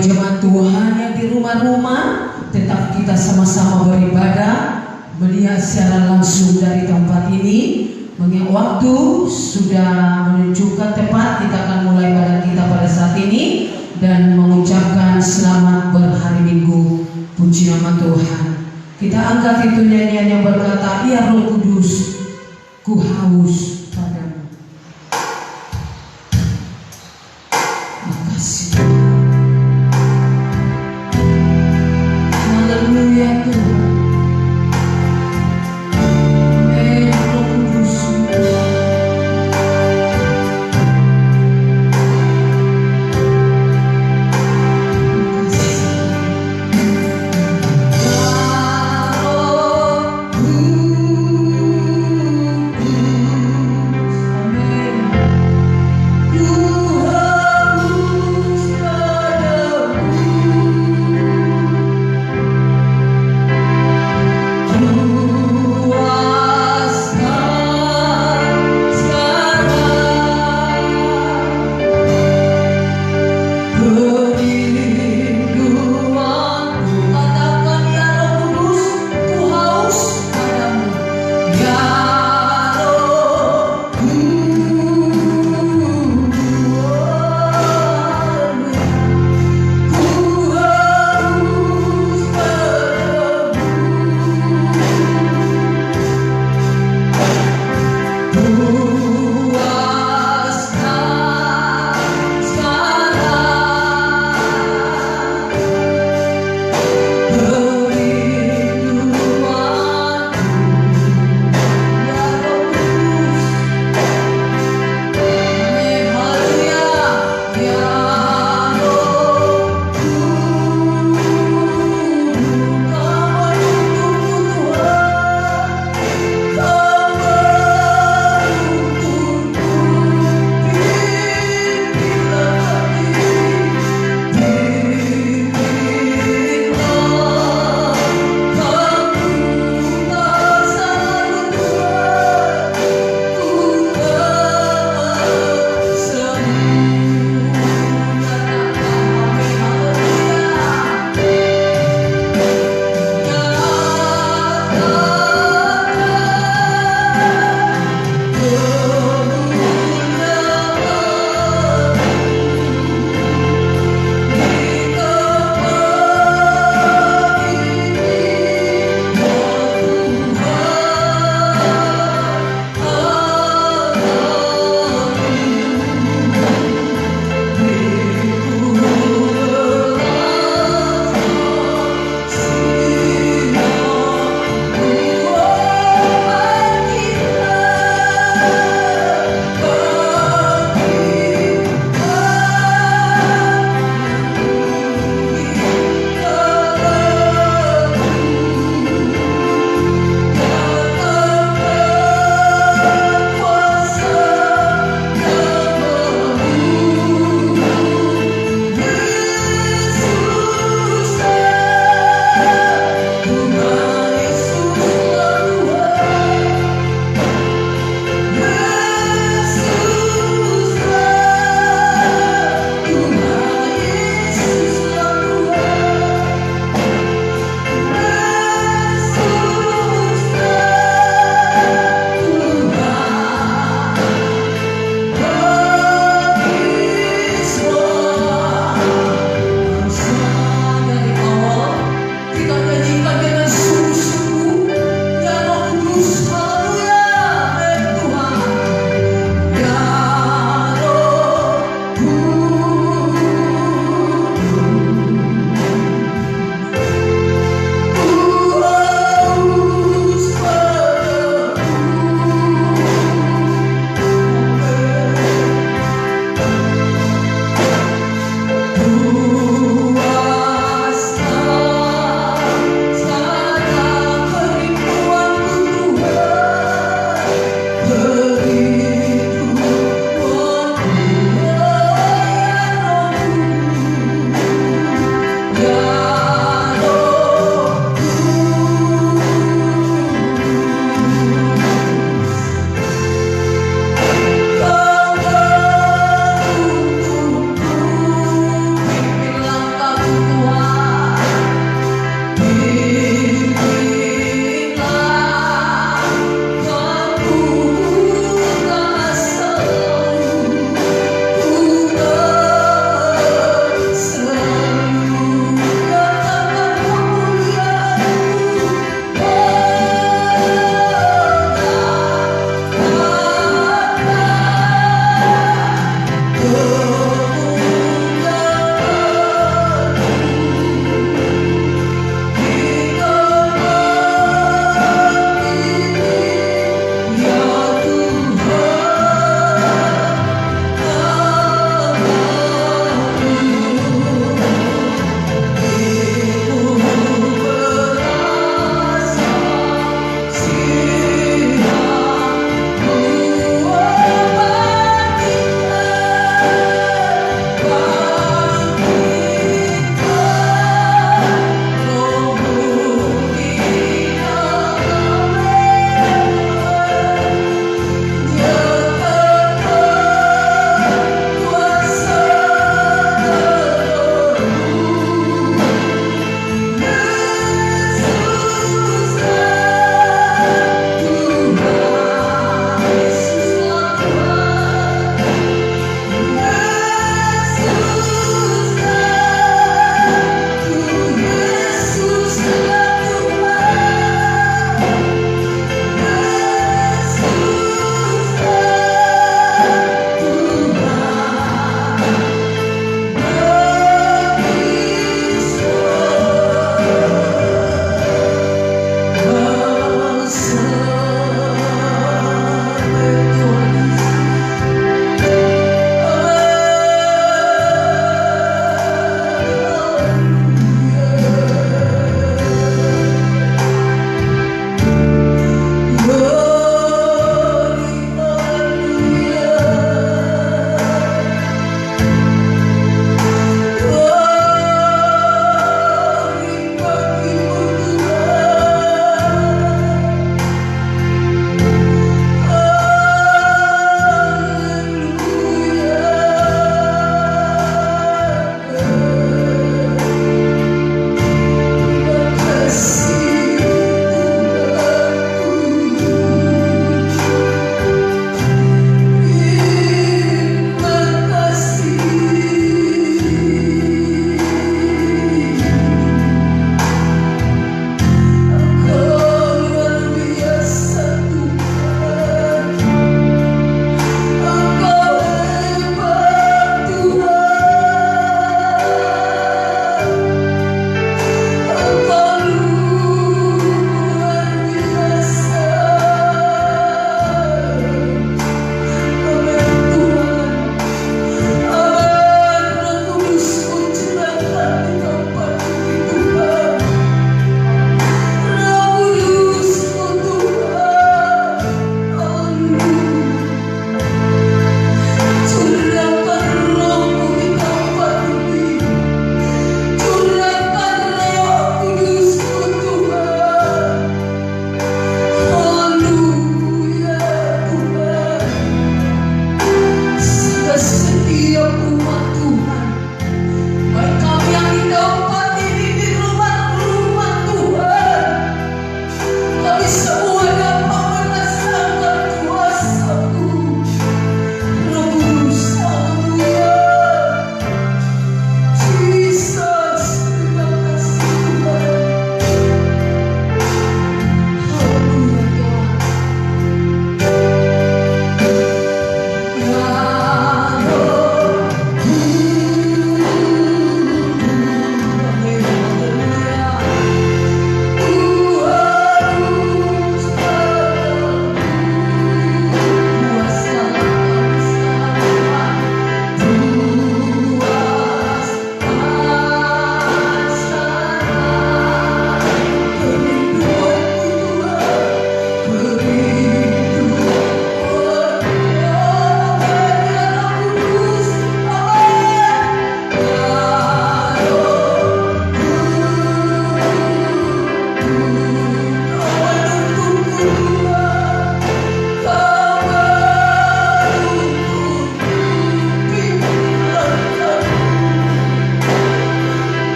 Bapak jemaat Tuhan yang di rumah-rumah, tetap kita sama-sama beribadah, melihat secara langsung dari tempat ini. Mengingat waktu sudah menunjukkan tepat, kita akan mulai ibadah kita pada saat ini dan mengucapkan selamat berhari Minggu. Puji nama Tuhan. Kita angkat itu nyanyian yang berkata, "Ya Roh Kudus, ku haus padamu." Makasih. Haleluya Tuhan. Ku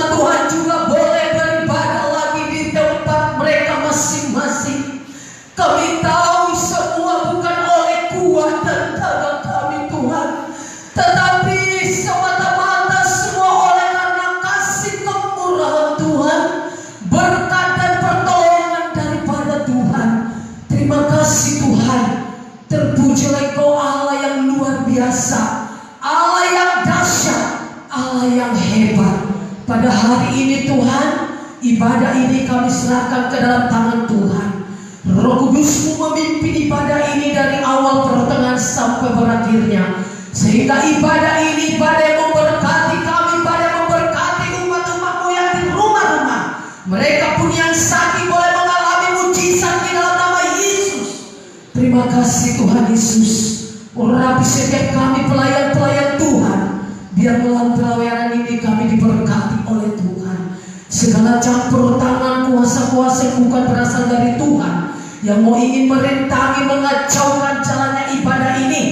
umat Tuhan juga boleh beribadah lagi di tempat mereka masing-masing. Kami tahu semua bukan oleh kuat dan tenaga kami Tuhan, tetapi semata-mata semua oleh karena kasih kemurahan Tuhan, berkat dan pertolongan daripada Tuhan. Terima kasih Tuhan. Terpujilah Engkau Allah yang luar biasa, Allah yang dahsyat, Allah yang hebat. Pada hari ini Tuhan, ibadah ini kami serahkan ke dalam tangan Tuhan. Roh Kudus-Mu memimpin ibadah ini dari awal pertengahan sampai berakhirnya, sehingga ibadah ini ibadah yang memberkati kami, ibadah yang memberkati umat-umat-Mu yang di rumah-rumah. Mereka pun yang sakit boleh mengalami mujizat di dalam nama Yesus. Terima kasih Tuhan Yesus. Urapi setiap kami pelayan-pelayan Tuhan, biar melalui pelayanan ini kami diberkati oleh Tuhan. Segala campur tangan kuasa-kuasa yang bukan berasal dari Tuhan, yang mau ingin merintangi, mengacaukan jalannya ibadah ini,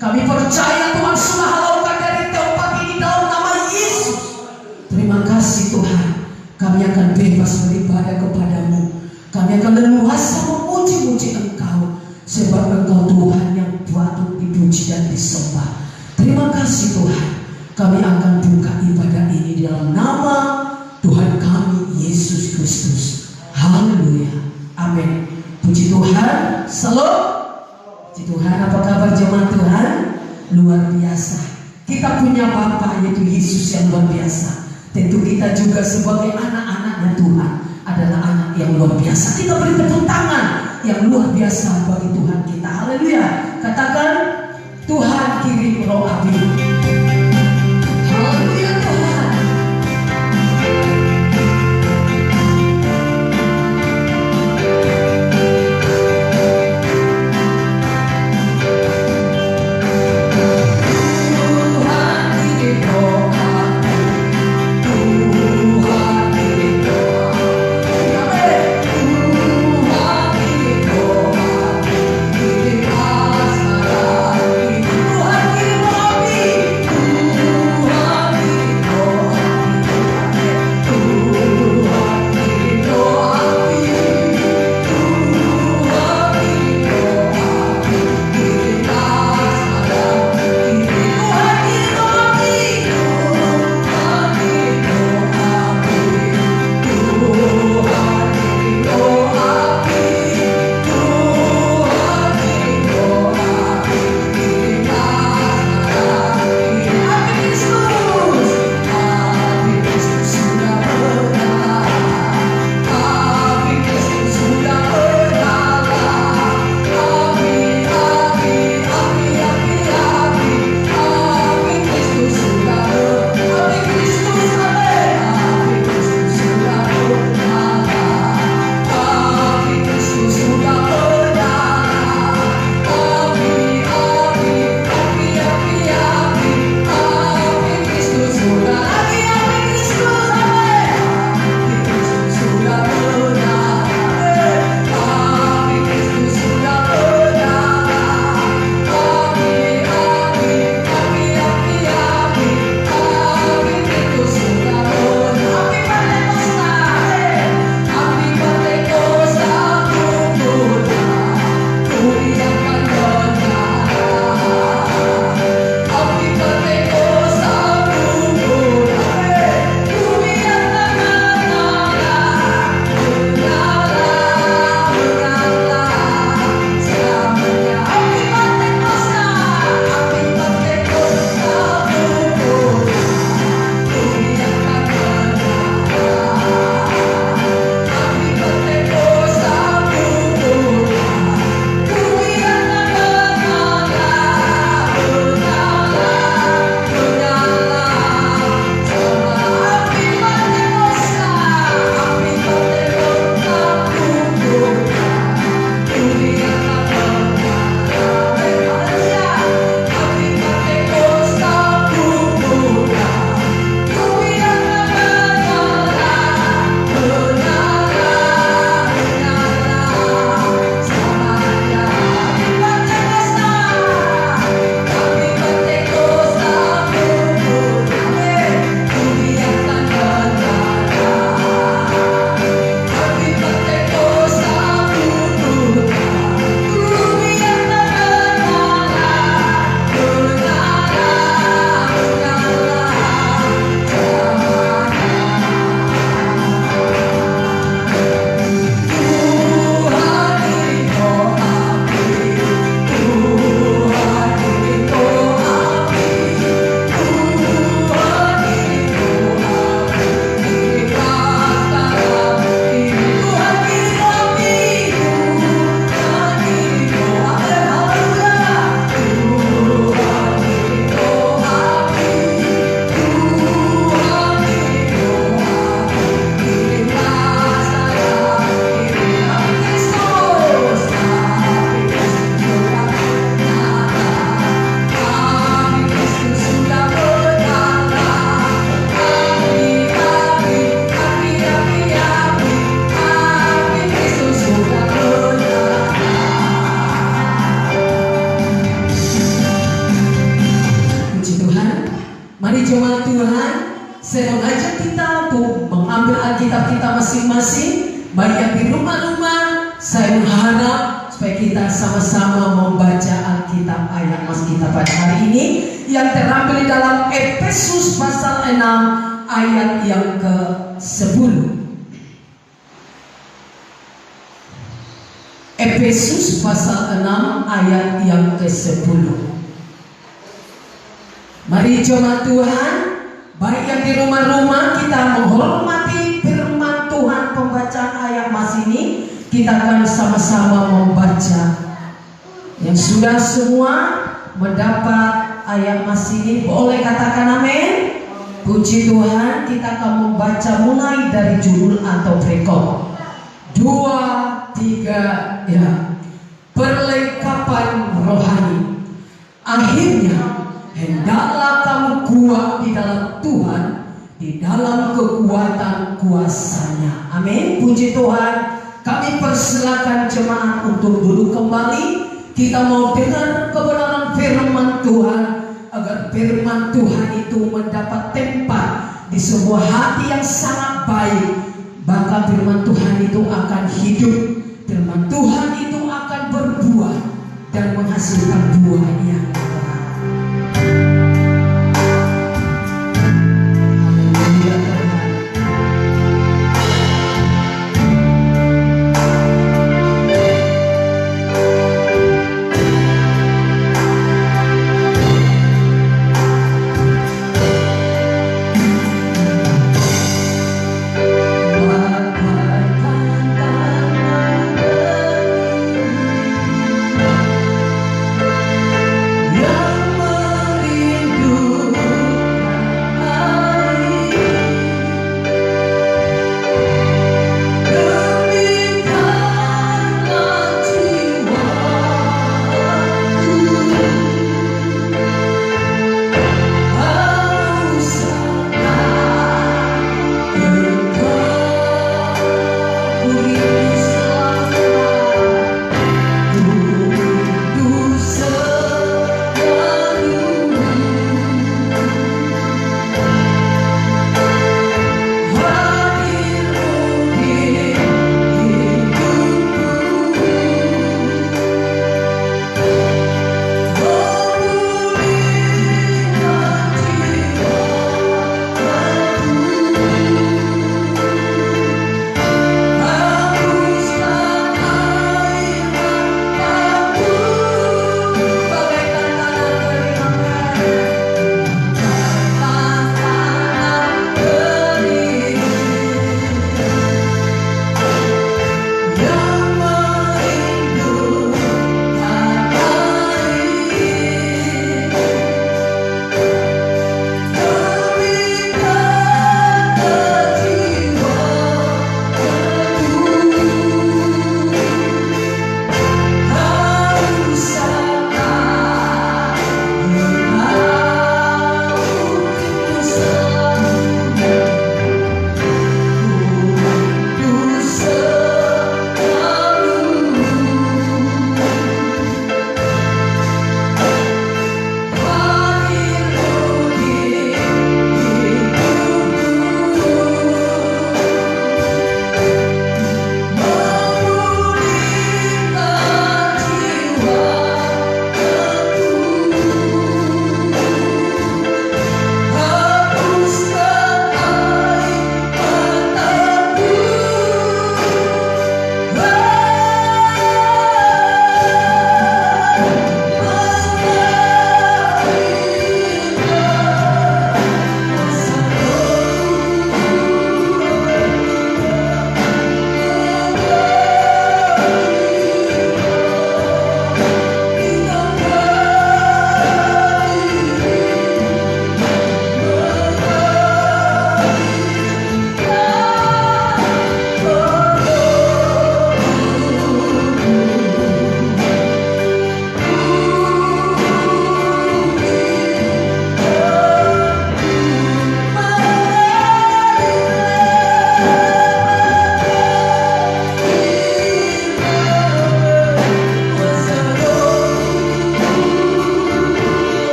kami percaya Tuhan sudah halaukan dari tempat ini dalam nama Yesus. Terima kasih Tuhan. Kami akan bebas beribadah kepadamu. Kami akan leluasa memuji-muji Engkau, sebab Engkau Tuhan yang patut dipuji dan disembah. Terima kasih Tuhan. Kami akan buka ibadah ini dalam nama Tuhan kami Yesus Kristus. Haleluya. Amin. Puji Tuhan. Salam. Puji Tuhan. Apa kabar jemaat Tuhan? Luar biasa. Kita punya Bapa yaitu Yesus yang luar biasa. Tentu kita juga sebagai anak-anaknya Tuhan adalah anak yang luar biasa. Kita beri tepuk tangan yang luar biasa bagi Tuhan kita. Haleluya. Katakan, Tuhan kirim roh api. Haleluya Tuhan. Tuhan kirim roh api. jemaat Tuhan, saya mengajak kita untuk mengambil Alkitab kita masing-masing, baik yang di rumah-rumah. Saya mengharap supaya kita sama-sama membaca Alkitab ayat mas kita pada hari ini yang terambil di dalam Efesus pasal 6 ayat yang ke-10. Efesus pasal 6 ayat yang ke-10. Mari jemaat Tuhan, baik yang di rumah-rumah, kita menghormati firman Tuhan. Pembacaan ayat mas ini kita akan sama-sama membaca. Yang sudah semua mendapat ayat mas ini boleh katakan amin. Puji Tuhan. Kita akan membaca mulai dari judul atau prekop 2, 3 ya. Perlengkapan rohani. Akhirnya hendaklah kamu kuat di dalam Tuhan, di dalam kekuatan kuasa-Nya. Amin. Puji Tuhan. Kami persilakan jemaat untuk duduk kembali. Kita mau dengar kebenaran firman Tuhan, agar firman Tuhan itu mendapat tempat di sebuah hati yang sangat baik. Maka firman Tuhan itu akan hidup. Firman Tuhan itu akan berbuah dan menghasilkan buah yang terang. Haleluya Tuhan.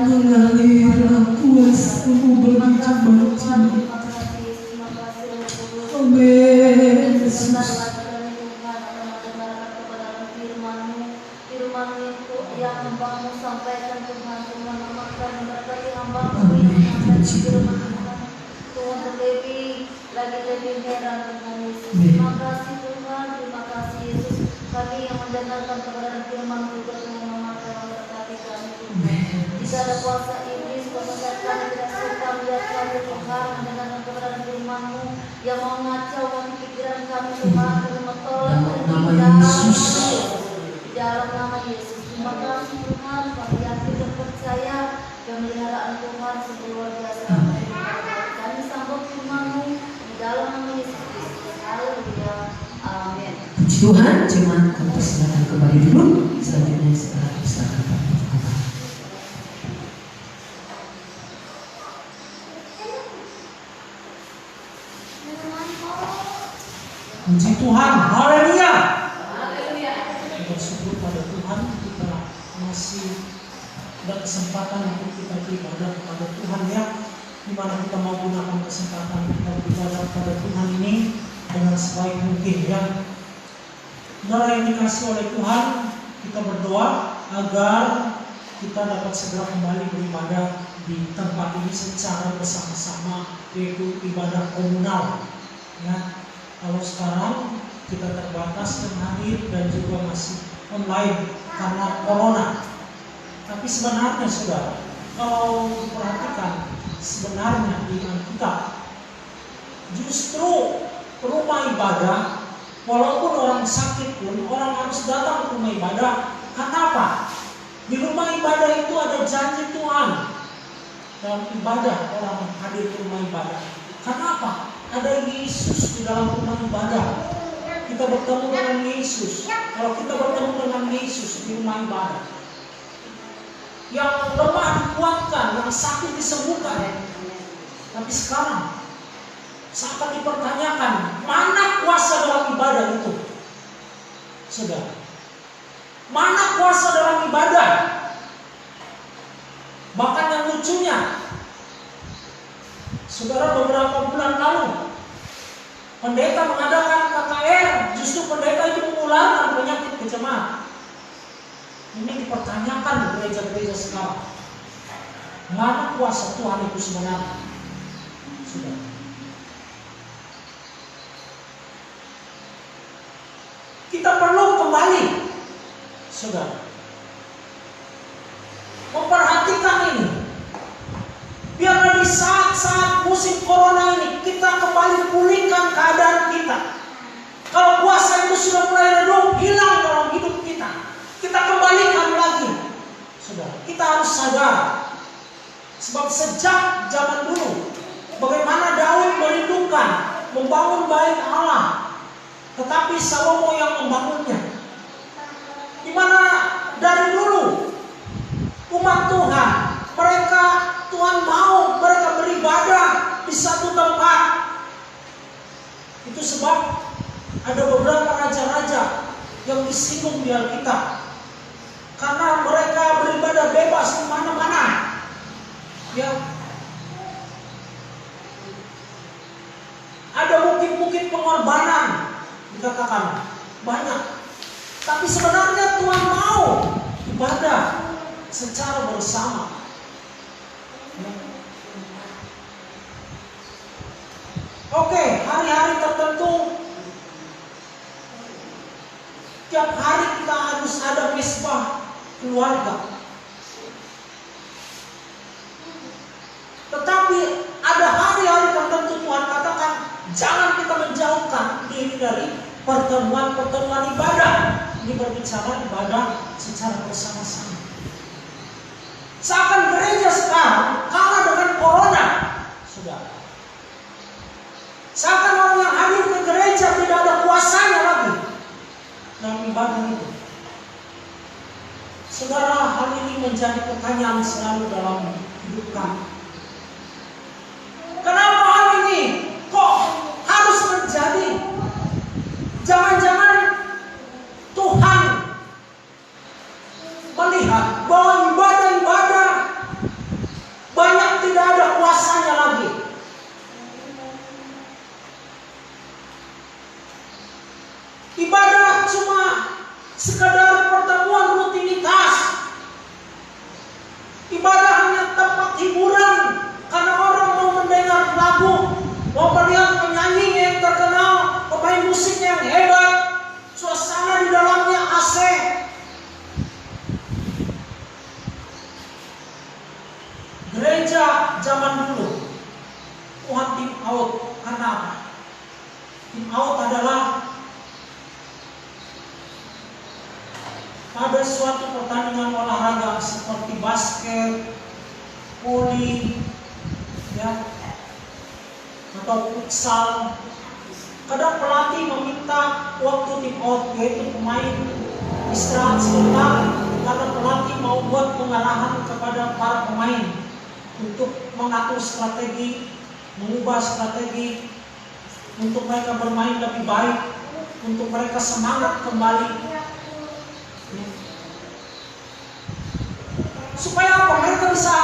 mengalirlah kuasa-Mu bagi jemaat ini. Amin Yesus. Yang hamba-Mu sampaikan Tuhan, Tuhan amalkan berkati Amin. hamba-Mu Puji Tuhan. Tuhan lebih heran Tuhan Yesus. Terima kasih Tuhan, terima kasih Yesus. Kami yang mendengarkan kebenaran firman-Mu juga Tuhan amalkan berkati kami Tuhan. Jika ada kuasa iblis, kuasa kami tidak suka melihat kami Tuhan mendengarkan kebenaran firman-Mu yang mau ngacaukan pikiran kami Tuhan, terima tolong Dalam nama Yesus. di dalam nama Yesus. Terima kasih Tuhan, kami yakin dan percaya pemeliharaan Tuhan sungguh luar biasa. Kami sambut firman-Mu di dalam nama Yesus Kristus. Haleluya. Amin. Puji Tuhan, jemaat kami persilakan kembali dulu. Selanjutnya setelah persilakan kembali. Puji Tuhan, haleluya. Bersyukur pada Tuhan kita masih ada kesempatan untuk kita beribadah kepada Tuhan ya. Dimana kita mau gunakan kesempatan kita beribadah kepada Tuhan ini dengan sebaik mungkin ya. Saudara yang dikasih oleh Tuhan, kita berdoa agar kita dapat segera kembali beribadah di tempat ini secara bersama-sama, yaitu ibadah komunal ya. Kalau sekarang kita terbatas dan hadir dan juga masih online karena corona. Tapi sebenarnya saudara, kalau diperhatikan sebenarnya di Alkitab justru rumah ibadah, walaupun orang sakit pun orang harus datang ke rumah ibadah. Kenapa? Di rumah ibadah itu ada janji Tuhan. Dalam ibadah orang hadir ke rumah ibadah. Kenapa? Ada Yesus di dalam rumah ibadah. Kita bertemu dengan Yesus. Kalau kita bertemu dengan Yesus di rumah ibadah, yang lemah dikuatkan, yang sakit disembuhkan. Tapi sekarang seakan dipertanyakan, mana kuasa dalam ibadah itu? Saudara, mana kuasa dalam ibadah? Bahkan yang lucunya, saudara, beberapa bulan lalu pendeta mengadakan KKR, justru pendeta itu mengularkan penyakit ke jemaat. Ini dipertanyakan di gereja-gereja sekarang. Mana kuasa Tuhan itu sebenarnya? Sudah. Kita perlu kembali, saudara, memperhatikan ini. Biarlah di saat-saat musim corona ini kita kembali pulihkan keadaan kita. Kalau kuasa itu sudah mulai redup, hilang dalam hidup kita, kita kembalikan lagi. Saudara, kita harus sadar. Sebab sejak zaman dulu, bagaimana Daud merindukan membangun bait Allah, tetapi Salomo yang membangunnya. Di mana dari dulu umat Tuhan, mereka Tuhan mau mereka beribadah di satu tempat. Itu sebab ada beberapa raja-raja yang disinggung di Alkitab. Karena mereka beribadah bebas di mana-mana. Ya. Ada bukit-bukit pengorbanan dikatakan banyak. Tapi sebenarnya Tuhan mau ibadah secara bersama. Oke, hari-hari tertentu tiap hari kita harus ada mesbah keluarga. Tetapi ada hari-hari tertentu Tuhan katakan jangan kita menjauhkan diri dari pertemuan-pertemuan ibadah. Ini berbicara ibadah secara bersama-sama. Seakan gereja sekarang kalah dengan corona, saudara. Seakan orang yang hadir ke gereja tidak ada kuasanya lagi dalam ibadah itu. Saudara, hal ini menjadi pertanyaan selalu dalam hidup kami. Kenapa hal ini kok harus terjadi? Jangan-jangan Tuhan melihat bahwa ibadah-ibadah musik yang hebat, suasana di dalamnya AC. Gereja zaman dulu, Tuhan tim out. Karena apa? Tim out adalah pada suatu pertandingan olahraga seperti basket, voli, ya, atau futsal. Kadang pelatih meminta waktu tim out, yaitu pemain istirahat sebentar, karena pelatih mau buat pengarahan kepada para pemain untuk mengatur strategi, mengubah strategi, untuk mereka bermain lebih baik, untuk mereka semangat kembali. Supaya apa? Mereka bisa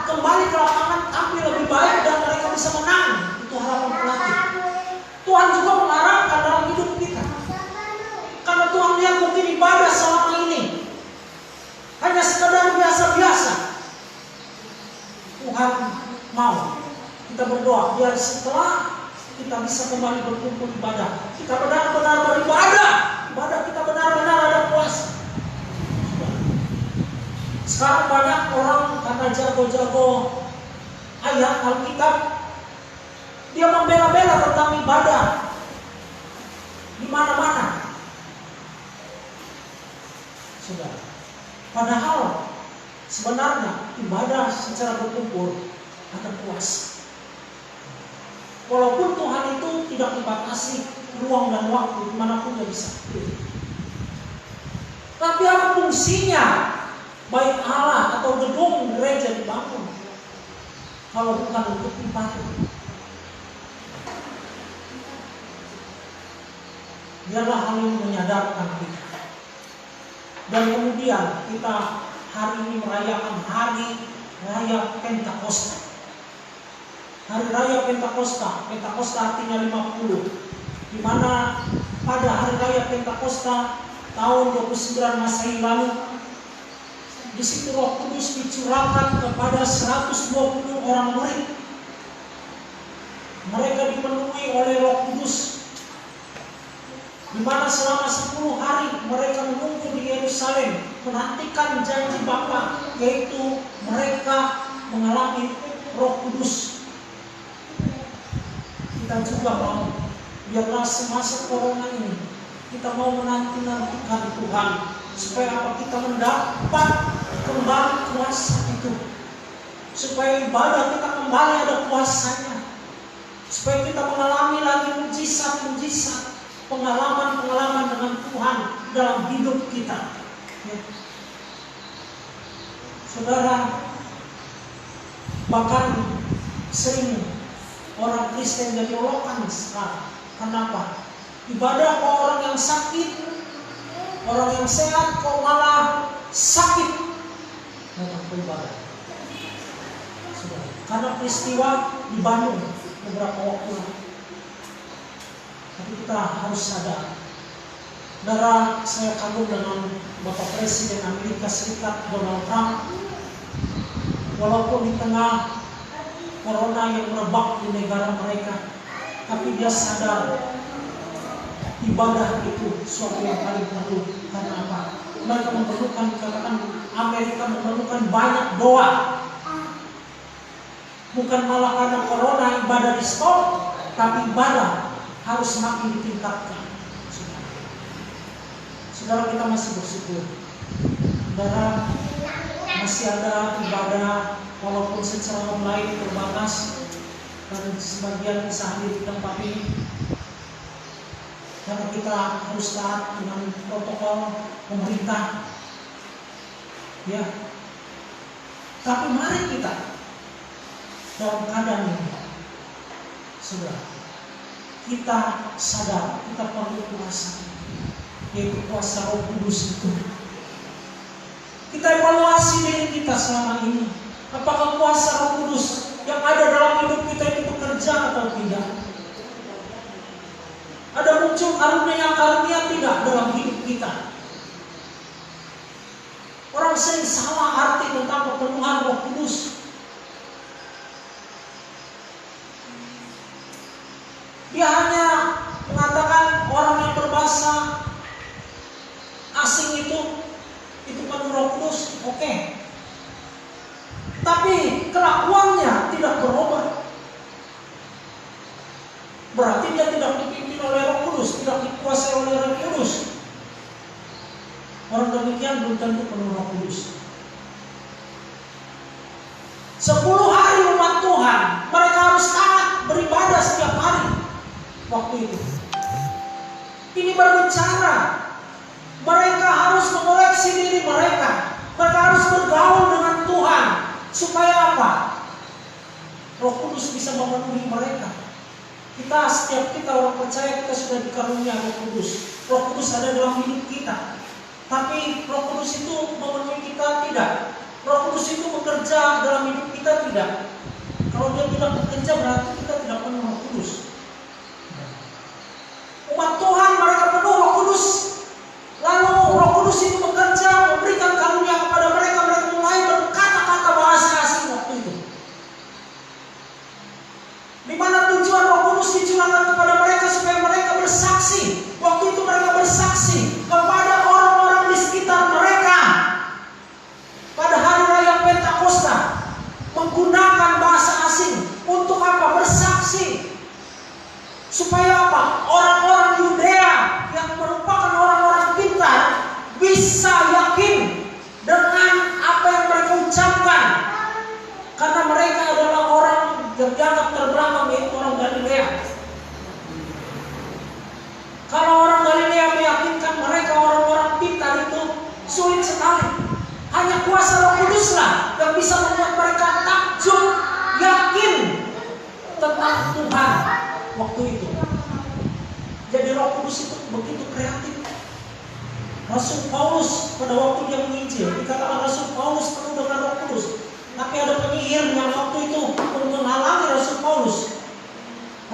kembali ke lapangan tampil lebih baik dan mereka bisa menang. Itu harapan pelatih. Tuhan juga mengharapkan dalam hidup kita. Karena Tuhan lihat mungkin ibadah selama ini hanya sekadar biasa-biasa. Tuhan mau kita berdoa biar setelah kita bisa kembali berkumpul ibadah, kita benar-benar beribadah, ibadah kita benar-benar ada puasa. Sekarang banyak orang karena jago-jago ayat Alkitab, dia membela-bela tentang ibadah di mana-mana. Sudah. Padahal sebenarnya ibadah secara berkumpul ada puasa. Walaupun Tuhan itu tidak dibatasi ruang dan waktu dimanapun dia bisa. Tapi apa fungsinya baik Allah atau gedung gereja dibangun kalau bukan untuk ibadah? Biarlah hal ini menyadarkan kita. Dan kemudian kita hari ini merayakan hari raya Pentakosta. Hari raya Pentakosta, Pentakosta artinya 50, di mana pada hari raya Pentakosta tahun 29 Masehi lalu, di situ Roh Kudus dicurahkan kepada 120 orang murid. Mereka dipenuhi oleh Roh Kudus, di mana selama 10 hari mereka menunggu di Yerusalem, menantikan janji Bapa, yaitu mereka mengalami Roh Kudus. Kita juga mau, biarlah semasa corona ini kita mau menanti-nantikan Tuhan, supaya apa? Kita mendapat kembali kuasa itu, supaya ibadah kita kembali ada kuasanya, supaya kita mengalami lagi mujizat-mujizat, pengalaman-pengalaman dengan Tuhan dalam hidup kita. Ya. Saudara, bahkan sering orang Kristen jadi olokan sekarang. Kenapa? Ibadah kok orang yang sakit, orang yang sehat kok malah sakit datang ke ibadah. Sudah. Karena peristiwa di Bandung beberapa waktu lalu. Tapi kita harus sadar. Saudara, saya kagum dengan Bapak Presiden Amerika Serikat Donald Trump. Walaupun di tengah corona yang merebak di negara mereka, tapi dia sadar ibadah itu suatu yang paling perlu. Karena apa? Mereka memerlukan, katakan Amerika memerlukan banyak doa. Bukan malah karena corona ibadah di stop, tapi ibadah harus semakin ditingkatkan. Saudara, kita masih bersyukur. Saudara, masih ada ibadah walaupun secara online terbatas, dan sebagian bisa hadir di tempat ini. Karena kita harus taat dengan protokol pemerintah. Ya. Tapi mari kita dalam keadaan ini, saudara, kita sadar kita perlu kuasa, yaitu kuasa Roh Kudus itu. Kita evaluasi diri kita selama ini. Apakah kuasa Roh Kudus yang ada dalam hidup kita itu bekerja atau tidak? Ada muncul karunia-karunia tidak dalam hidup kita? Orang sering salah arti tentang pepenuhan Roh Kudus. Dia hanya mengatakan orang bahasa asing itu penuh Roh Kudus, oke. Tapi kelakuannya tidak berubah. Berarti dia tidak dipimpin oleh Roh Kudus, tidak dikuasai oleh Roh Kudus. Orang demikian belum tentu penuh Roh Kudus. 10 hari umat Tuhan, mereka harus taat beribadah setiap hari waktu itu. Ini berbicara, mereka harus mengoreksi diri mereka. Mereka harus bergaul dengan Tuhan. Supaya apa? Roh Kudus bisa memenuhi mereka. Setiap kita orang percaya, kita sudah dikarunia Roh Kudus. Roh Kudus ada dalam hidup kita. Tapi Roh Kudus itu memenuhi kita? Tidak. Roh Kudus itu bekerja dalam hidup kita? Tidak. Kalau dia tidak bekerja, berarti kita tidak penuh Roh Kudus. Umat Tuhan mereka penuh Roh Kudus. Lalu Roh Kudus itu bekerja, memberikan karunia kepada mereka. Mereka mulai berkata-kata bahasa asing waktu itu. Di mana tujuan Roh Kudus dicurahkan kepada mereka supaya mereka bersaksi. Waktu itu mereka bersaksi kepada orang-orang di sekitar mereka. Pada hari raya Pentakosta, menggunakan bahasa asing untuk apa? Bersaksi. Supaya apa? Orang-orang Yudea yang merupakan orang-orang pintar bisa yakin dengan apa yang mereka ucapkan. Karena mereka adalah orang yang dianggap terbelakang, yaitu orang Galilea. Kalau orang Galilea meyakinkan mereka orang-orang pintar itu sulit sekali. Hanya kuasa Roh Kuduslah yang bisa membuat mereka takjub, yakin tentang Tuhan waktu itu. Jadi Roh Kudus itu begitu kreatif. Rasul Paulus pada waktu dia menginjil, dikatakan Rasul Paulus penuh dengan Roh Kudus. Tapi ada penyihir yang waktu itu menghalangi Rasul Paulus.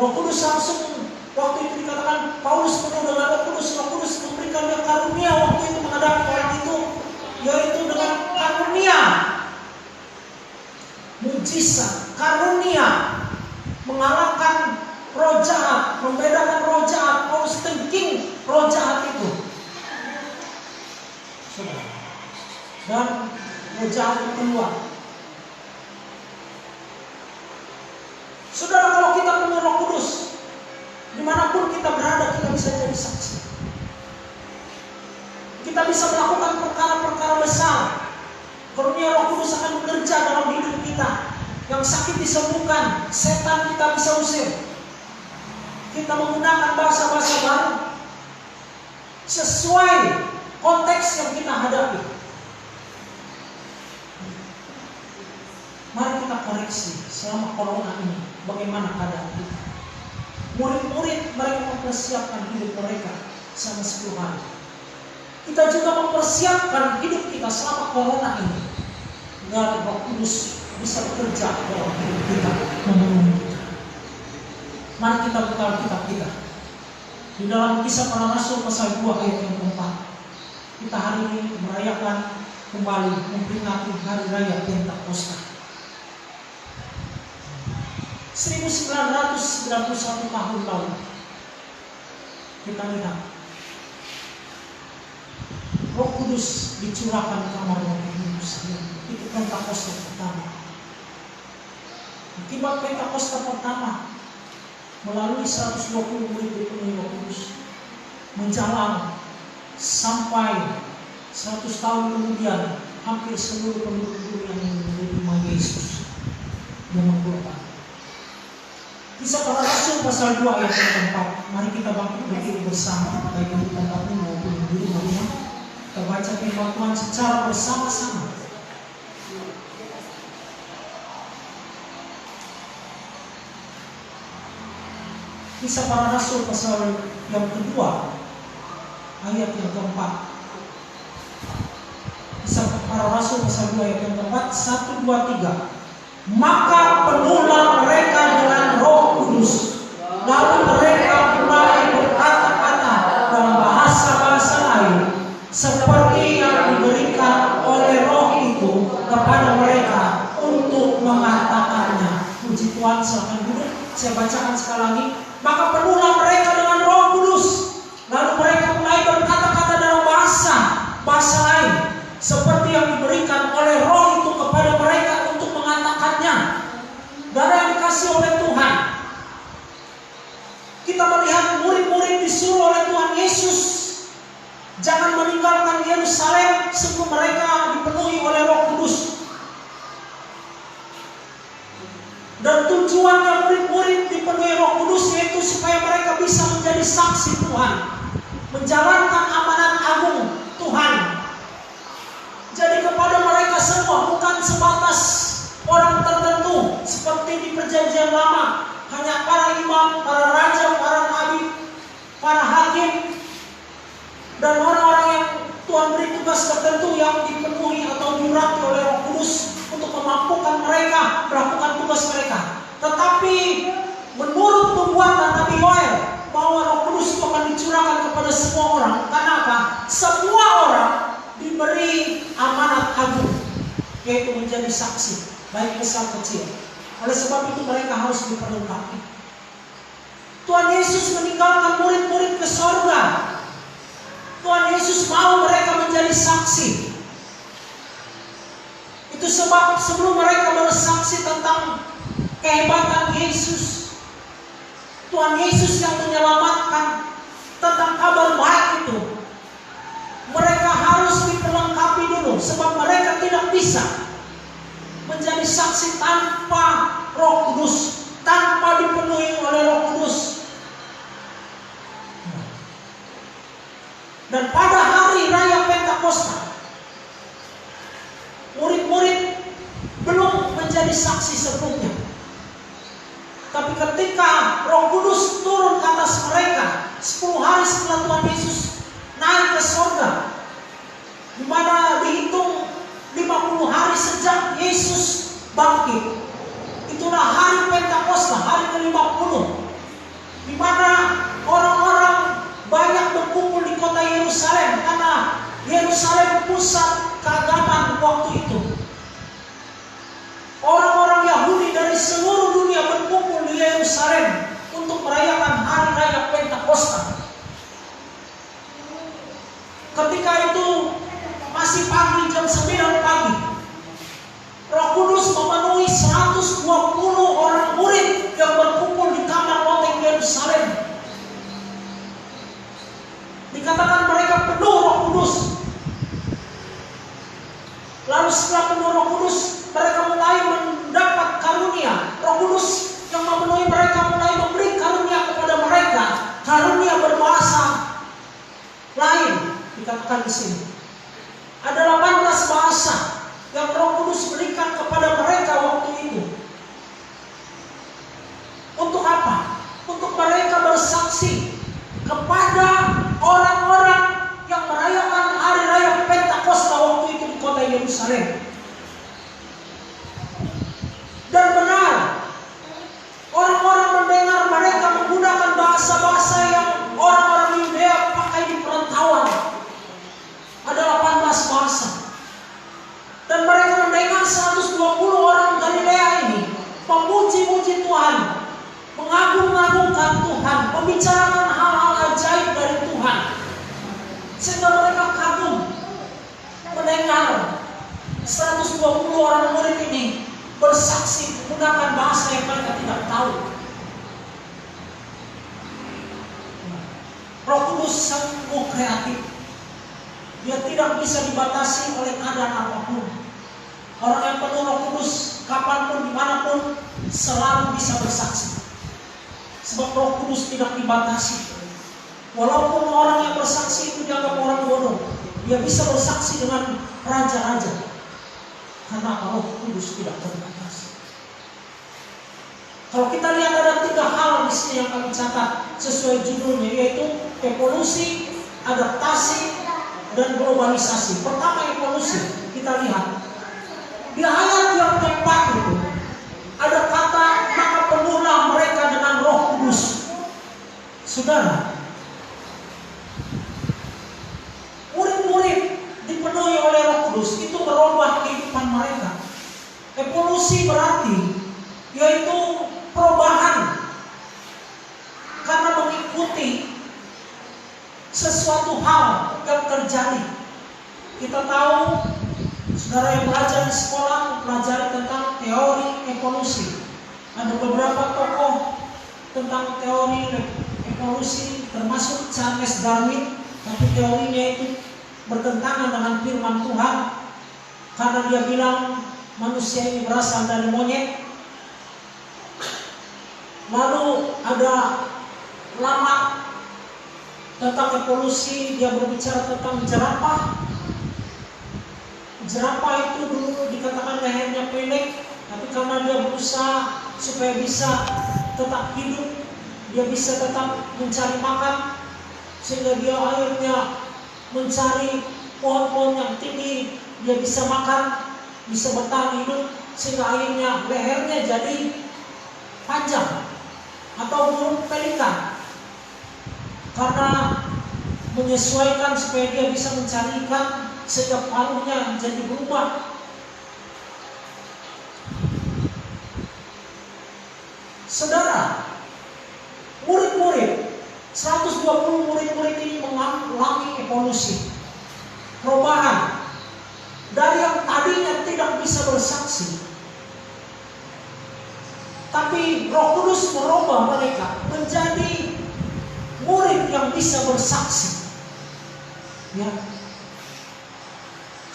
Roh Kudus langsung waktu itu dikatakan Paulus penuh dengan Roh Kudus. Roh Kudus memberikan dia karunia waktu itu menghadapi orang itu, yaitu dengan karunia mujizat, karunia mengalahkan roh jahat, membedakan roh jahat. Paulus tengking roh jahat itu. Dan roh jahat itu keluar. Saudara, kalau kita penuh Roh Kudus, dimanapun kita berada, kita bisa jadi saksi. Kita bisa melakukan perkara-perkara besar. Karunia Roh Kudus akan bekerja dalam hidup kita. Yang sakit disembuhkan, setan kita bisa usir. Kita menggunakan bahasa-bahasa baru sesuai konteks yang kita hadapi. Mari kita koreksi selama corona ini bagaimana keadaan kita. Murid-murid mereka mempersiapkan hidup mereka selama 10 hari. Kita juga mempersiapkan hidup kita selama corona ini. Agar Roh Kudus bisa bekerja dalam hidup kita. Mari kita buka Alkitab kita. Di dalam Kisah Para Rasul pasal 2 ayat yang keempat. Kita hari ini merayakan kembali memperingati hari raya Pentakosta. 1991 tahun lalu. Kita lihat Roh Kudus dicurahkan ke kamar Nabi Yerusalem. Itu Pentakosta pertama. Akibat Pentakosta pertama, melalui 120 murid dipenuhi Roh Kudus, menjalan sampai 100 tahun kemudian hampir seluruh penduduk yang menerima Yesus yang menggelar. Kisah Para Rasul pasal 2 ayat yang keempat. Mari kita bangkit berdiri bersama, baik di tempat ini maupun di rumah. Kita baca firman Tuhan secara bersama-sama. Kisah Para Rasul pasal yang kedua ayat yang keempat. Kisah Para Rasul pasal 2 ayat yang keempat. 1, 2, 3. Maka penuhlah mereka dengan Roh Kudus. Lalu mereka mulai berkata-kata dalam bahasa-bahasa lain, seperti yang diberikan oleh Roh itu kepada mereka untuk mengatakannya. Puji Tuhan, silakan duduk. Saya bacakan sekali lagi. Maka penuhlah mereka dengan Roh Kudus. Lalu mereka Dan tujuannya murid-murid dipenuhi Roh Kudus yaitu supaya mereka bisa menjadi saksi Tuhan, menjalankan amanat agung Tuhan. Jadi kepada mereka semua, bukan sebatas orang tertentu seperti di Perjanjian Lama, hanya para imam, para raja, para nabi, para hakim, dan orang-orang yang Tuhan beri tugas tertentu yang dipenuhi atau diurapi oleh Roh Kudus untuk memampukan mereka melakukan tugas mereka. Tetapi menurut pembuatan Nabi Yoel bahwa Roh Kudus itu akan dicurahkan kepada semua orang. Karena apa? Semua orang diberi amanat agung, yaitu menjadi saksi, baik besar kecil. Oleh sebab itu mereka harus diperlengkapi. Tuhan Yesus meninggalkan murid-murid ke sorga. Tuhan Yesus mau mereka menjadi saksi. Itu sebab sebelum mereka bersaksi tentang kehebatan Yesus, Tuhan Yesus yang menyelamatkan, tentang kabar baik itu, mereka harus diperlengkapi dulu. Sebab mereka tidak bisa menjadi saksi tanpa Roh Kudus, tanpa dipenuhi oleh Roh Kudus. Dan pada hari raya Pentakosta, murid-murid belum menjadi saksi sebelumnya. Tapi ketika Roh Kudus turun ke atas mereka 10 hari setelah Tuhan Yesus naik ke surga, di mana dihitung 50 hari sejak Yesus bangkit, itulah hari Pentakosta, hari ke-50, di mana orang-orang banyak berkumpul di kota Yerusalem, karena Yerusalem pusat keagamaan waktu itu. Orang-orang Yahudi dari seluruh dunia berkumpul di Yerusalem untuk merayakan hari raya Pentakosta. Ketika itu masih pagi, jam 9 pagi, Roh Kudus memenuhi 120 orang murid yang berkumpul di kamar loteng Yerusalem. Dikatakan mereka penuh Roh Kudus. Lalu setelah penuh Roh Kudus, mereka mulai mendapat karunia. Roh Kudus yang memenuhi mereka mulai memberi karunia kepada mereka, karunia berbahasa lain. Dikatakan di sini ada 18 bahasa yang Roh Kudus berikan kepada mereka waktu itu. Untuk apa? Untuk mereka bersaksi kepada orang-orang yang merayakan hari raya Pentakosta waktu itu di kota Yerusalem. Dan benar, orang-orang mendengar mereka menggunakan bahasa-bahasa yang orang-orang Yudea pakai di perantauan. Ada 18 bahasa. Dan mereka mendengar 120 orang Galilea ini memuji-muji Tuhan, mengagung-agungkan Tuhan, membicarakan hal-hal ajaib dari Tuhan. Sehingga mereka kagum mendengar 120 orang murid ini bersaksi menggunakan bahasa yang mereka tidak tahu. Roh Kudus sungguh kreatif. Dia tidak bisa dibatasi oleh keadaan apapun. Orang yang penuh Roh Kudus kapanpun, dimanapun, selalu bisa bersaksi. Sebab Roh Kudus tidak dibatasi. Walaupun orang yang bersaksi itu dianggap orang bodoh, dia bisa bersaksi dengan raja-raja. Karena Roh Kudus tidak terbatas. Kalau kita lihat ada 3 hal di sini yang kami catat sesuai judulnya, yaitu evolusi, adaptasi, dan globalisasi. Pertama, evolusi. Kita lihat di ayat yang keempat itu ada kata, maka penuhlah mereka dengan Roh Kudus. Saudara, murid-murid dipenuhi oleh Roh Kudus, itu merubah kehidupan mereka. Evolusi berarti yaitu perubahan karena mengikuti sesuatu hal yang terjadi. Kita tahu, saudara yang belajar di sekolah mempelajari tentang teori evolusi. Ada beberapa tokoh tentang teori evolusi, termasuk Charles Darwin. Tapi teorinya itu bertentangan dengan firman Tuhan, karena dia bilang manusia ini berasal dari monyet. Lalu ada lama tentang evolusi, dia berbicara tentang jerapah. Jerapah itu dulu dikatakan lehernya pendek, tapi karena dia berusaha supaya bisa tetap hidup, dia bisa tetap mencari makan, sehingga dia akhirnya mencari pohon-pohon yang tinggi, dia bisa makan, bisa bertahan hidup, sehingga akhirnya lehernya jadi panjang atau burung pelikan, karena menyesuaikan supaya dia bisa mencari ikan, sehingga paruhnya jadi berubah. Saudara, murid-murid 120 murid-murid ini mengalami evolusi, perubahan dari yang tadinya tidak bisa bersaksi, tapi Roh Kudus merubah mereka menjadi murid yang bisa bersaksi. Ya.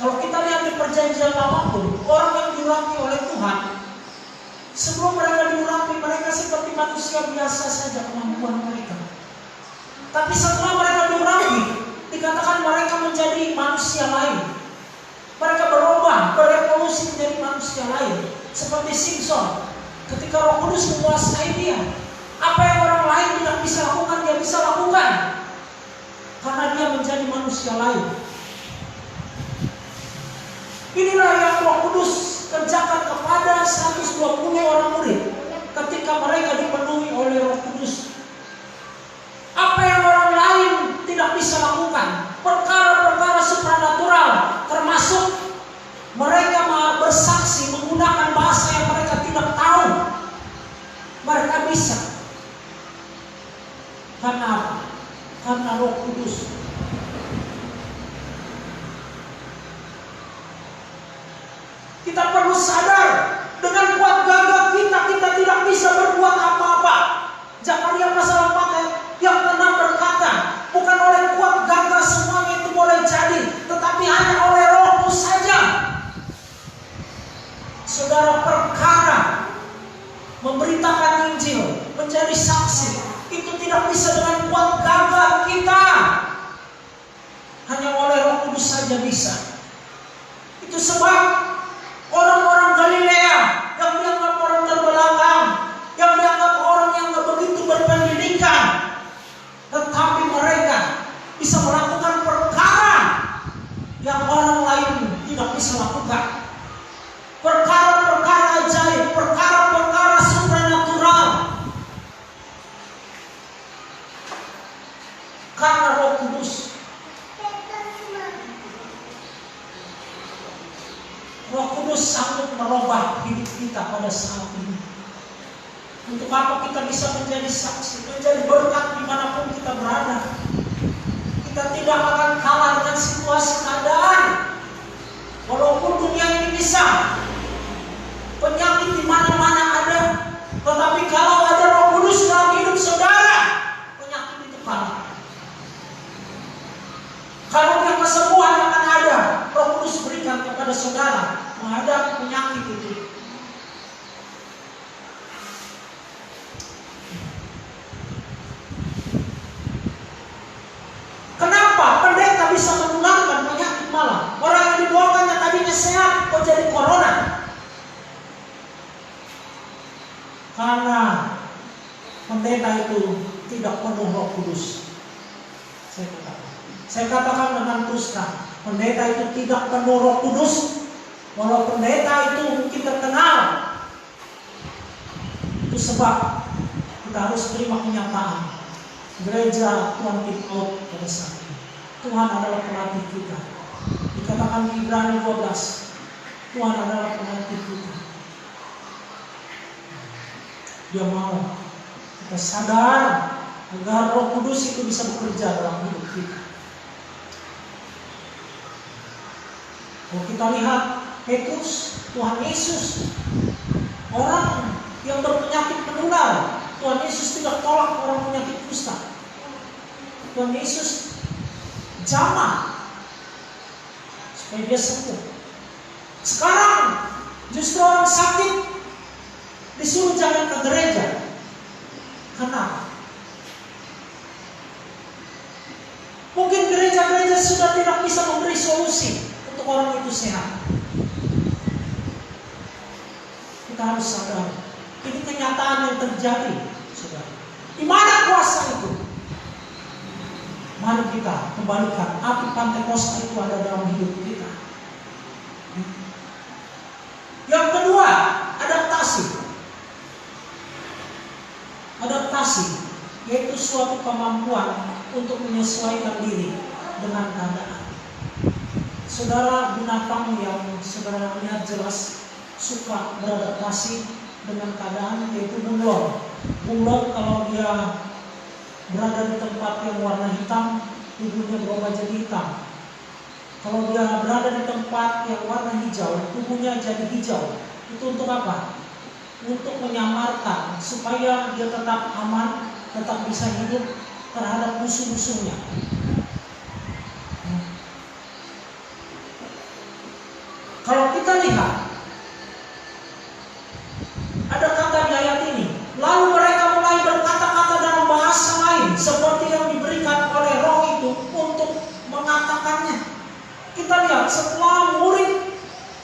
Kalau kita lihat di perjanjian lama pun, orang yang diurapi oleh Tuhan, sebelum mereka diurapi, mereka seperti manusia biasa saja kemampuan mereka. Tapi setelah mereka diurapi, dikatakan mereka menjadi manusia lain. Mereka berubah, berevolusi menjadi manusia lain. Seperti Simpson, ketika Roh Kudus menguasai dia, apa yang orang lain tidak bisa lakukan, dia bisa lakukan. Karena dia menjadi manusia lain. Inilah yang Roh Kudus kerjakan kepada 120 orang murid ketika mereka dipenuhi oleh Roh Kudus. Apa yang orang lain tidak bisa lakukan, perkara-perkara supranatural, termasuk mereka bersaksi menggunakan bahasa yang mereka tidak tahu, mereka bisa. Karena apa? Karena Roh Kudus. Kita perlu sadar, dengan kuat gagah kita tidak bisa berbuat apa-apa. Zakaria pasal 4 yang ke-6 berkata, bukan oleh kuat gagah semuanya itu boleh jadi, tetapi hanya oleh Roh-Mu saja. Saudara, perkara memberitakan Injil, menjadi saksi, itu tidak bisa dengan kuat gagah kita. Hanya oleh Roh Kudus saja bisa. Itu sebab orang-orang Galilea yang dianggap orang terbelakang, yang dianggap orang yang tidak begitu berpendidikan, tetapi mereka bisa melakukan perkara yang orang lain tidak bisa lakukan. Perkara-perkara ajaib, perkara-perkara supranatural. Karena Roh Kudus. Roh Kudus sanggup merubah hidup kita pada saat ini. Untuk apa kita bisa menjadi saksi, menjadi berkat dimanapun kita berada. Kita tidak akan kalah dengan situasi keadaan. Walaupun dunia ini bisa, penyakit di mana-mana ada, tetapi kalau ada Roh Kudus dalam hidup saudara, penyakit itu kalah. Kalau yang kesembuhan akan ada, Roh Kudus berikan kepada saudara menghadapi penyakit itu. Kenapa pendeta bisa menularkan penyakit malah? Orang yang didoakannya tadinya sehat, kok jadi corona? Karena pendeta itu tidak penuh Roh Kudus. Saya katakan dengan terus terang, pendeta itu tidak penuh Roh Kudus. Walau pendeta itu mungkin terkenal, itu sebab kita harus terima kenyataan. Gereja Tuhan keep out pada saat ini. Tuhan adalah pelatih kita. Dikatakan di Ibrani 12, Tuhan adalah pelatih kita. Dia mau kita sadar agar Roh Kudus itu bisa bekerja dalam hidup kita. Kalau kita lihat Petrus, Tuhan Yesus, orang yang berpenyakit menular, Tuhan Yesus tidak tolak orang penyakit kusta. Tuhan Yesus jamah supaya dia sembuh. Sekarang justru orang sakit disuruh jangan ke gereja, Kenapa? Mungkin gereja-gereja sudah tidak bisa memberi solusi untuk orang itu sehat. Kita harus sadar, ini kenyataan yang terjadi, saudara. Di mana kuasa itu? Mari kita kembalikan api Pentakosta itu ada dalam hidup kita. Yang kedua, adaptasi. Adaptasi yaitu suatu kemampuan untuk menyesuaikan diri dengan keadaan. Saudara, binatang yang saudara lihat jelas suka beradaptasi dengan keadaan yaitu bunglon. Bunglon kalau dia berada di tempat yang warna hitam, tubuhnya berubah jadi hitam. Kalau dia berada di tempat yang warna hijau, tubuhnya jadi hijau. Itu untuk apa? Untuk menyamarkan supaya dia tetap aman, tetap bisa hidup terhadap musuh-musuhnya. Kalau kita lihat, ada kata di ayat ini, lalu mereka mulai berkata-kata dalam bahasa lain seperti yang diberikan oleh Roh itu untuk mengatakannya. Kita lihat setelah murid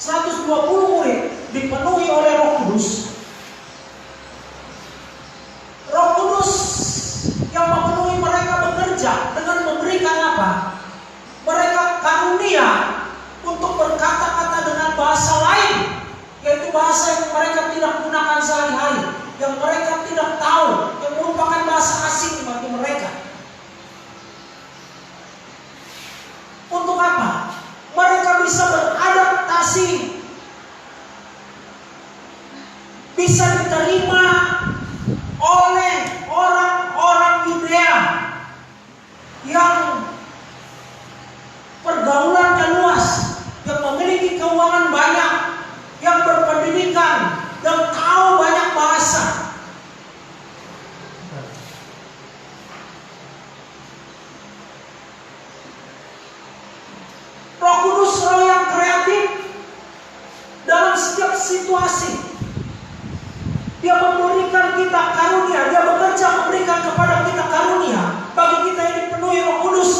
120 murid dipenuhi oleh Roh Kudus, Roh Kudus yang memenuhi mereka bekerja dengan memberikan apa? Mereka karunia untuk berkata-kata dengan bahasa lain, yaitu bahasa yang mereka tidak gunakan sehari-hari, yang mereka tidak tahu, yang merupakan bahasa asing bagi mereka. Untuk apa? Mereka bisa beradaptasi, bisa diterima oleh orang-orang Yudea yang pergaulannya luas, yang memiliki keuangan banyak, yang berpendidikan dan tahu banyak bahasa. Roh Kudus, Roh yang kreatif dalam setiap situasi. Dia memberikan kita karunia, dia bekerja memberikan kepada kita karunia bagi kita yang dipenuhi Roh Kudus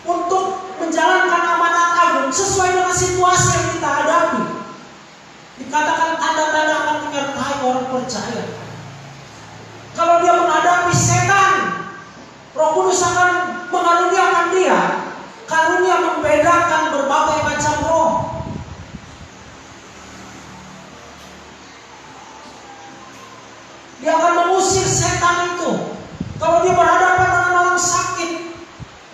untuk menjalankan amanat agung sesuai dengan situasi yang kita hadapi. Dikatakan tanda-tanda akan menyertai orang percaya. Kalau dia menghadapi setan, Roh Kudus akan mengaruniakan dia karunia membedakan berbagai macam roh. Dia akan mengusir setan itu. Kalau dia berhadapan dengan orang sakit,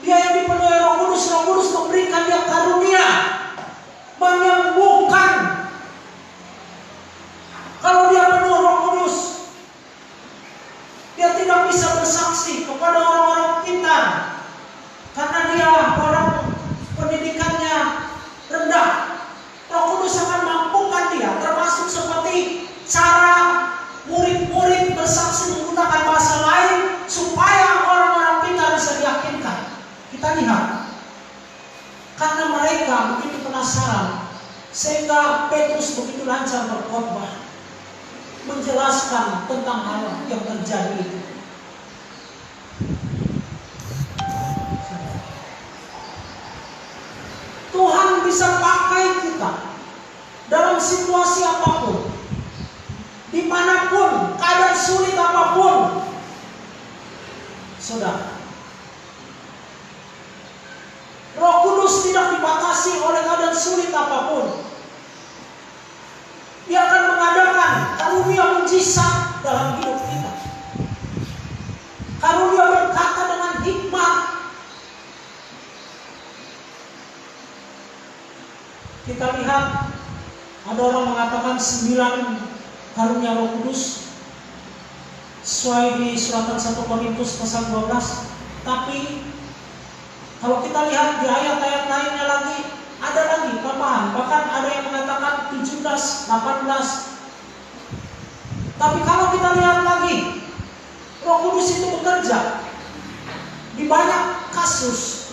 dia yang dipenuhi Roh Kudus memberikan dia karunia menyembuhkan. Kalau dia penuh Roh Kudus, dia tidak bisa bersaksi kepada orang-orang pintar karena dia orang pendidikannya rendah. Roh Kudus akan mampukan dia, termasuk seperti cara murid-murid bersaksi menggunakan bahasa lain supaya orang-orang pintar bisa diyakinkan. Kita lihat, karena mereka begitu penasaran sehingga Petrus begitu lancar berkhotbah menjelaskan tentang hal yang terjadi itu. Tuhan bisa pakai kita dalam situasi apapun, dimanapun, keadaan sulit apapun. Saudara, Roh Kudus tidak dibatasi oleh keadaan sulit apapun. Dia akan mengadakan karunia mujizat dalam hidup kita. Karunia berkata dengan hikmat. Kita lihat ada orang mengatakan 9 karunia Roh Kudus sesuai di suratan 1 Korintus pasal 12. Tapi kalau kita lihat di ayat-ayat lainnya lagi, ada lagi tambahan. Bahkan ada yang mengatakan 17, 18. Tapi kalau kita lihat lagi, Roh Kudus itu bekerja di banyak kasus,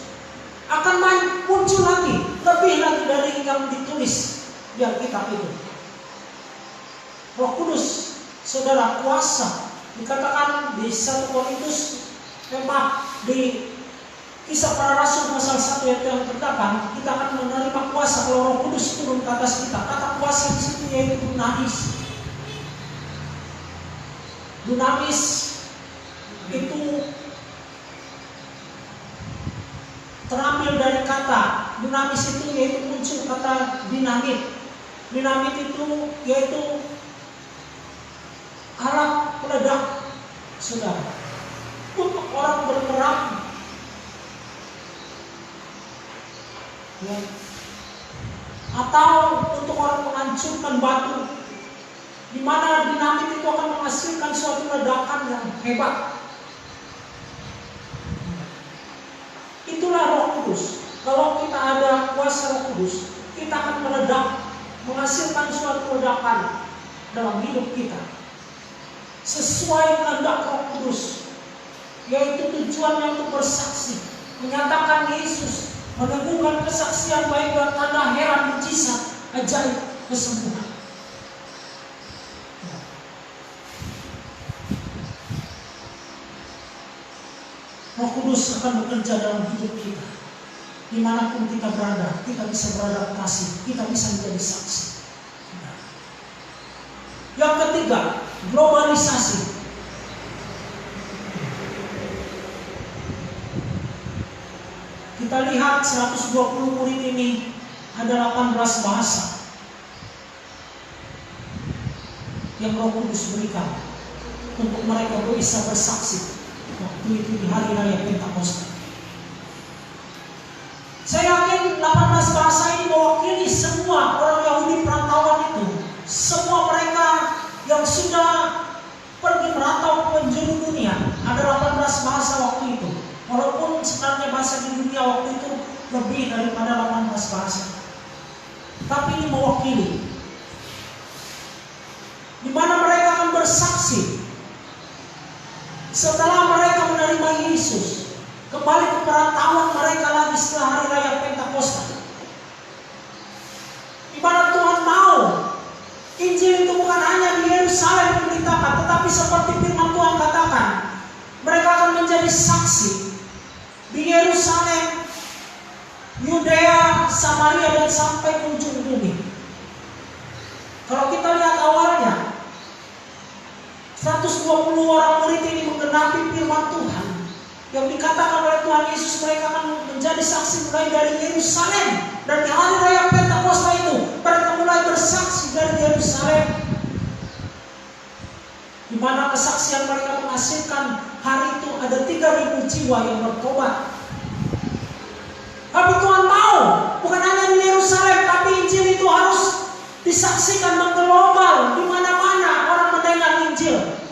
akan muncul lagi, lebih lagi dari yang ditulis di Alkitab itu. Roh Kudus, saudara, kuasa Dikatakan di 1 Korintus, di Kisah Para Rasul pasal 1 ayat yang ke-8, kita akan menerima kuasa kalau Roh Kudus turun ke atas kita. Kata kuasa di situ yaitu dunamis. Dunamis itu terambil dari kata dunamis itu yaitu muncul kata dinamit. Dinamit itu yaitu alat peledak, saudara, untuk orang berperang. Ya. Atau untuk orang menghancurkan batu, di mana dinamit itu akan menghasilkan suatu ledakan yang hebat. Itulah Roh Kudus. Kalau kita ada kuasa Roh Kudus, kita akan meledak, menghasilkan suatu ledakan dalam hidup kita sesuai kehendak Roh Kudus, yaitu tujuannya untuk bersaksi, menyatakan Yesus, meneguhkan kesaksian baik dan tanda heran, mujizat, ajaib, kesembuhan. Roh Kudus akan bekerja dalam hidup kita. Dimanapun kita berada, kita bisa beradaptasi, kita bisa menjadi saksi. Yang ketiga, globalisasi. Kita lihat 120 murid ini ada 18 bahasa yang Roh Kudus berikan untuk mereka bisa bersaksi waktu itu di hari raya Pentakosta. Saya yakin 18 bahasa ini mewakili semua orang Yahudi perantauan itu. Semua mereka yang sudah pergi merantau ke penjuru dunia, ada 18 bahasa waktu itu. Walaupun sebenarnya bahasa di dunia waktu itu lebih daripada 18 bahasa, tapi ini mewakili di mana mereka akan bersaksi setelah mereka menerima Yesus, kembali ke perantauan mereka lagi setelah hari raya Pentakosta. Di mana Tuhan mau Injil itu bukan hanya di Yerusalem diberitakan, tetapi seperti firman Tuhan katakan, mereka akan menjadi saksi di Yerusalem, Yudea, Samaria, dan sampai ke ujung bumi. Kalau kita lihat awalnya, 120 orang murid ini menggenapi firman Tuhan yang dikatakan oleh Tuhan Yesus, mereka akan menjadi saksi mulai dari Yerusalem. Dan di hari raya Pentakosta itu mereka mulai bersaksi dari Yerusalem, di mana kesaksian mereka menghasilkan hari itu ada 3.000 jiwa yang bertobat. Tapi Tuhan mau bukan hanya di Yerusalem, tapi Injil itu harus disaksikan mengglobal, di mana-mana orang mendengar Injil.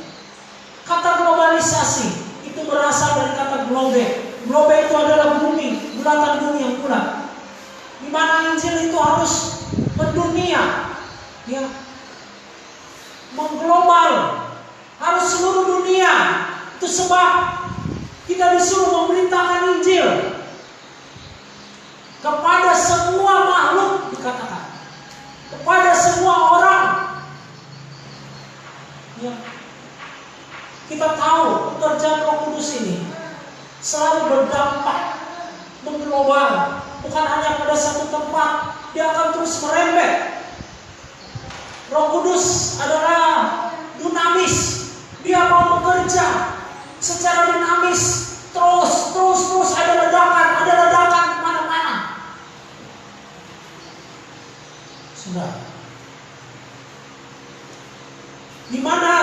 Kata globalisasi itu berasal dari kata globe. Globe itu adalah bumi, bulatan bumi yang bulat. Di mana Injil itu harus mendunia, ya, mengglobal, harus seluruh dunia. Itu sebab kita disuruh memberitakan Injil kepada semua makhluk, dikatakan kepada semua orang. Ya. Kita tahu pekerjaan Roh Kudus ini selalu berdampak mengglobal, bukan hanya pada satu tempat, dia akan terus merembet. Roh Kudus adalah dinamis, dia mau bekerja secara dinamis, terus ada ledakan kemana-mana. Sudah. Di mana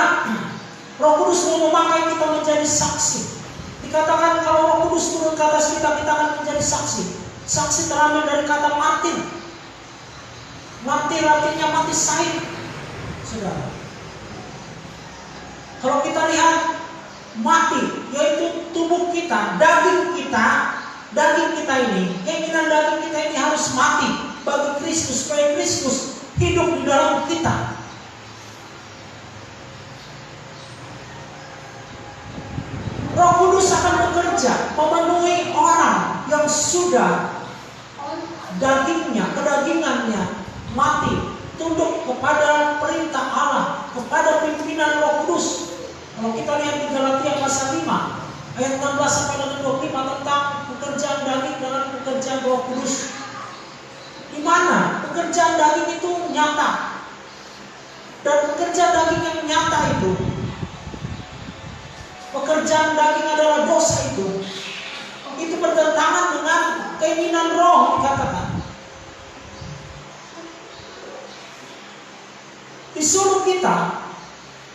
Roh Kudus mau memakai kita menjadi saksi. Dikatakan kalau Roh Kudus turun ke atas kita, kita akan menjadi saksi. Saksi terambil dari kata martir. Martir artinya mati syahid. Sudah. Kalau kita lihat mati, yaitu tubuh kita, daging kita ini, keinginan daging kita ini harus mati bagi Kristus, supaya Kristus hidup di dalam kita. Roh Kudus akan bekerja memenuhi orang yang sudah kedagingannya mati, tunduk kepada perintah Allah, kepada pimpinan Roh Kudus. Kalau kita 16-25 tentang pekerjaan daging dengan pekerjaan Roh Kudus. Di mana pekerjaan daging itu nyata. Dan pekerjaan daging yang nyata itu, pekerjaan daging adalah dosa itu bertentangan dengan keinginan roh dikatakan. Disuruh kita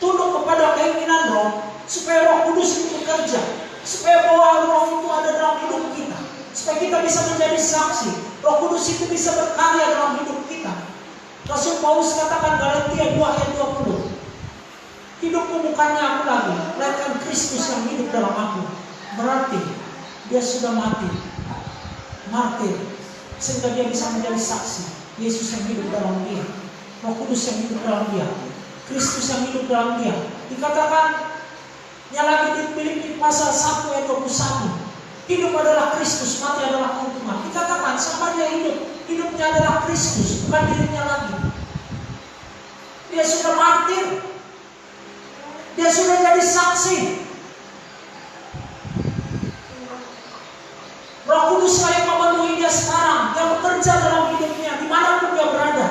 tunduk kepada keinginan roh supaya Roh Kudus itu bekerja, supaya bahwa roh itu ada dalam hidup kita, supaya kita bisa menjadi saksi. Roh Kudus itu bisa berkarya dalam hidup kita. Rasul Paulus katakan Galatia 2 ayat 20, hidupku bukannya aku lagi, melainkan Kristus yang hidup dalam aku. Berarti dia sudah mati, martir, sehingga dia bisa menjadi saksi. Yesus yang hidup dalam dia, Roh Kudus yang hidup dalam dia, Kristus yang hidup dalam dia. Dikatakan lagi di Filipi pasal 1 ayat 21, hidup adalah Kristus, mati adalah keuntungan. Dikatakan sama dia hidupnya adalah Kristus, bukan dirinya lagi. Dia sudah martir, dia sudah jadi saksi. Roh Kudus yang memenuhi dia sekarang, yang bekerja dalam hidupnya dimanapun dia berada,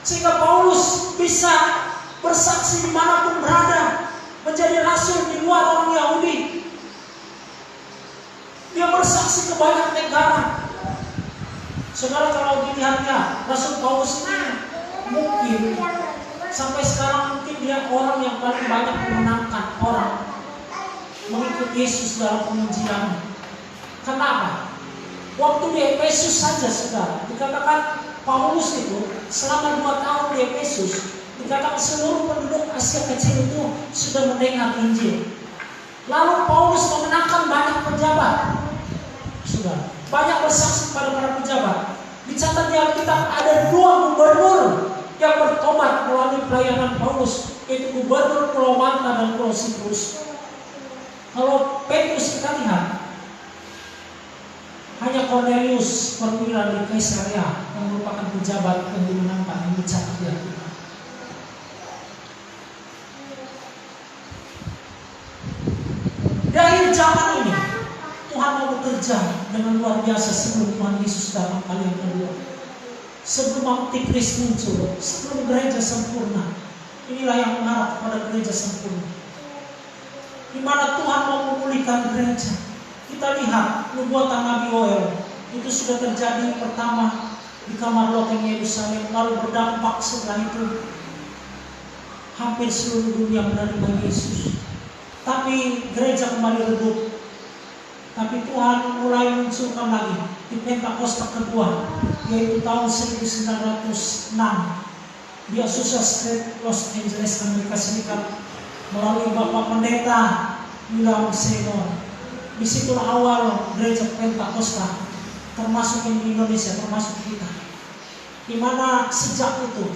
sehingga Paulus bisa bersaksi dimanapun berada, menjadi rasul di luar orang Yahudi. Dia bersaksi ke banyak negara. Saudara, kalau dilihatnya Rasul Paulus ini mungkin sampai sekarang mungkin dia orang yang paling banyak memenangkan orang mengikut Yesus dalam penginjilan. Kenapa? Waktu di Efesus saja, saudara, dikatakan Paulus itu selama 2 tahun di Efesus, dikatakan seluruh penduduk Asia Kecil itu sudah mendengar Injil. Lalu Paulus memenangkan banyak pejabat, saudara, banyak bersaksi pada para pejabat. Dicatat di Alkitab ada 2 gubernur yang bertobat melalui pelayanan Paulus, yaitu gubernur Pulau Malta dan Pulau Siprus. Kalau Petrus kita lihat, hanya Cornelius perwira di Kaisarea yang merupakan pejabat yang dimenangkan, yang dicatat di Alkitab. Di akhir zaman ini Tuhan mau bekerja dengan luar biasa sebelum Tuhan Yesus datang kali yang kedua. Sebelum Antikris muncul, sebelum gereja sempurna. Inilah yang mengarah kepada gereja sempurna, di mana Tuhan mau memulihkan gereja. Kita lihat nubuatan Nabi Yoel itu sudah terjadi pertama di kamar loteng Yerusalem, lalu berdampak setelah itu hampir seluruh dunia menerima Yesus. Tapi gereja kembali redup. Tapi Tuhan mulai munculkan lagi di Pentakosta kedua, yaitu tahun 1906 di Azusa Street, Los Angeles, Amerika Serikat, melalui Bapak Pendeta William Seymour. Di situ awal gereja Pentakosta, termasuk yang di Indonesia, termasuk kita. Di mana sejak 100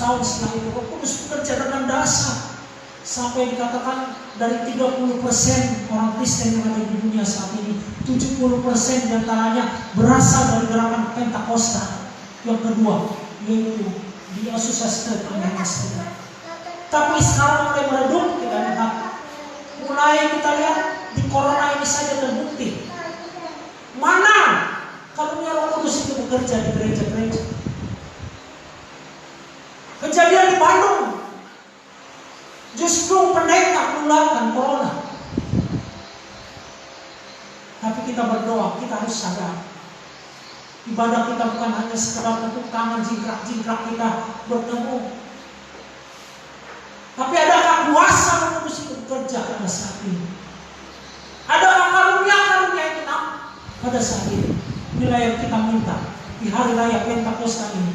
tahun setelah itu, Roh Kudus bekerja dengan dasar. Sampai dikatakan dari 30% orang Kristen yang ada di dunia saat ini, 70% diantaranya berasal dari gerakan Pentakosta yang kedua, yaitu di Azusa Street, Amerika Serikat. Tapi sekarang mulai meredup, kita lihat. Mulai kita lihat di corona ini saja terbukti. Mana karunia Roh Kudus itu bekerja di gereja-gereja. Kejadian di Bandung, justru pendeta menularkan corona. Tapi kita berdoa, kita harus sadar, ibadah kita bukan hanya sekedar tepuk tangan, jingkrak-jingkrak kita bertemu. Tapi adakah kuasa Roh Kudus itu bekerja pada saat ini? Adakah karunia-karunia itu pada saat ini? Inilah yang kita minta di hari raya Pentakosta ini,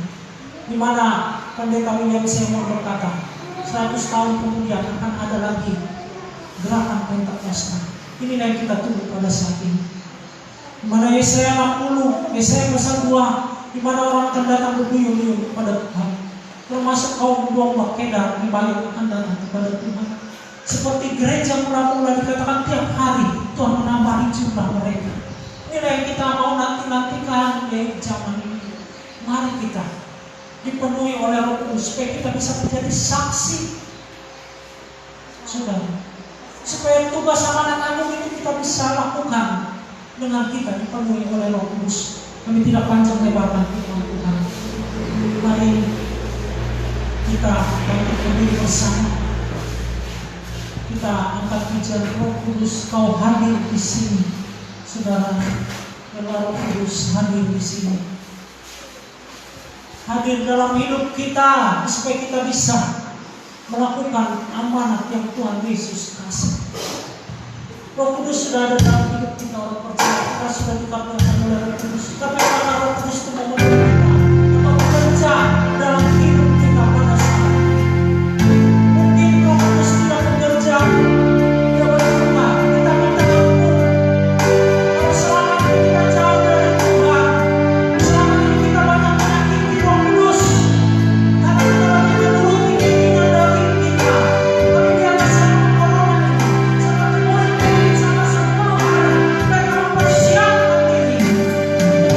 di mana Pendeta William Seymour berkata, 100 tahun kemudian akan ada lagi gerakan Pentakosta. Inilah yang kita tunggu pada saat ini. Di mana Yesaya 60, Yesaya pasal 2, di mana orang akan datang berduyun-duyun kepada Tuhan. Termasuk kaum domba Kedar di balik akan datang kepada Tuhan. Seperti gereja mula-mula dikatakan tiap hari Tuhan menambah jumlah mereka. Inilah yang kita mau nanti-nantikan di zaman ini. Mari kita dipenuhi oleh Roh Kudus supaya kita bisa menjadi saksi. Saudara, supaya tugas amanat agung itu kita bisa lakukan dengan kita dipenuhi oleh Roh Kudus. Kami tidak panjang lebar nanti Tuhan. Mari kita bangkit berdiri bersama. Kita angkat pujian Roh Kudus, Kau hadir di sini, saudara. Roh Kudus hadir di sini. Hadir dalam hidup kita supaya kita bisa melakukan amanat yang Tuhan Yesus kasih. Roh Kudus sudah ada dalam hidup kita, orang percaya kita sudah dikatakan oleh Roh Kudus. Tapi karena Roh Kudus itu memenuhi kita atau bekerja dalam hidup kita pada saat ini. Mungkin Roh Kudus tidak bekerja, dia berubah. Kita minta ampun. Kalau selama ini kita jauh dari Tuhan, selama ini kita banyak menyakiti Roh Kudus, karena kita banyak menuruti keinginan dari kita. Tapi dia bisa memperoleh seperti murid-murid sama sebelum mereka mempersiapkan diri.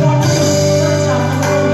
Roh Kudus bekerja menolong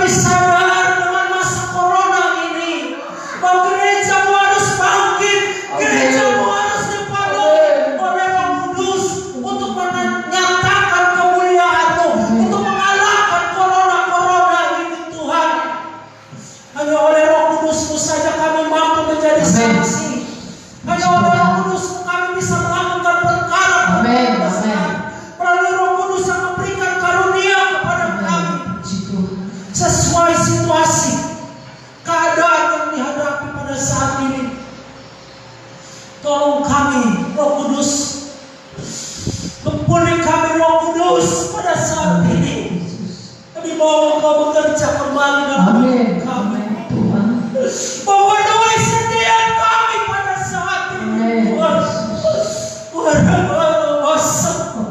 Kami sadar dengan masa corona ini bahwa gerejamu harus bangkit, gerejamu harus dipakai oleh Roh Kudus untuk menyatakan kemuliaan-Mu, untuk mengalahkan corona ini Tuhan. Hanya oleh Roh Kudus-Mu saja kami mampu menjadi saksi. Hanya oleh Roh Kudus-Mu kami bisa melakukan perkara. Melalui Roh Kudus yang memberikan karunia kepada kami sesuai situasi keadaan yang dihadapi pada saat ini. Tolong kami Roh Kudus, kepulih kami Roh Kudus pada saat ini. Kami mau Engkau bekerja kembali dalam hidup kami. Bawa damai setiap kami pada saat ini Tuhan.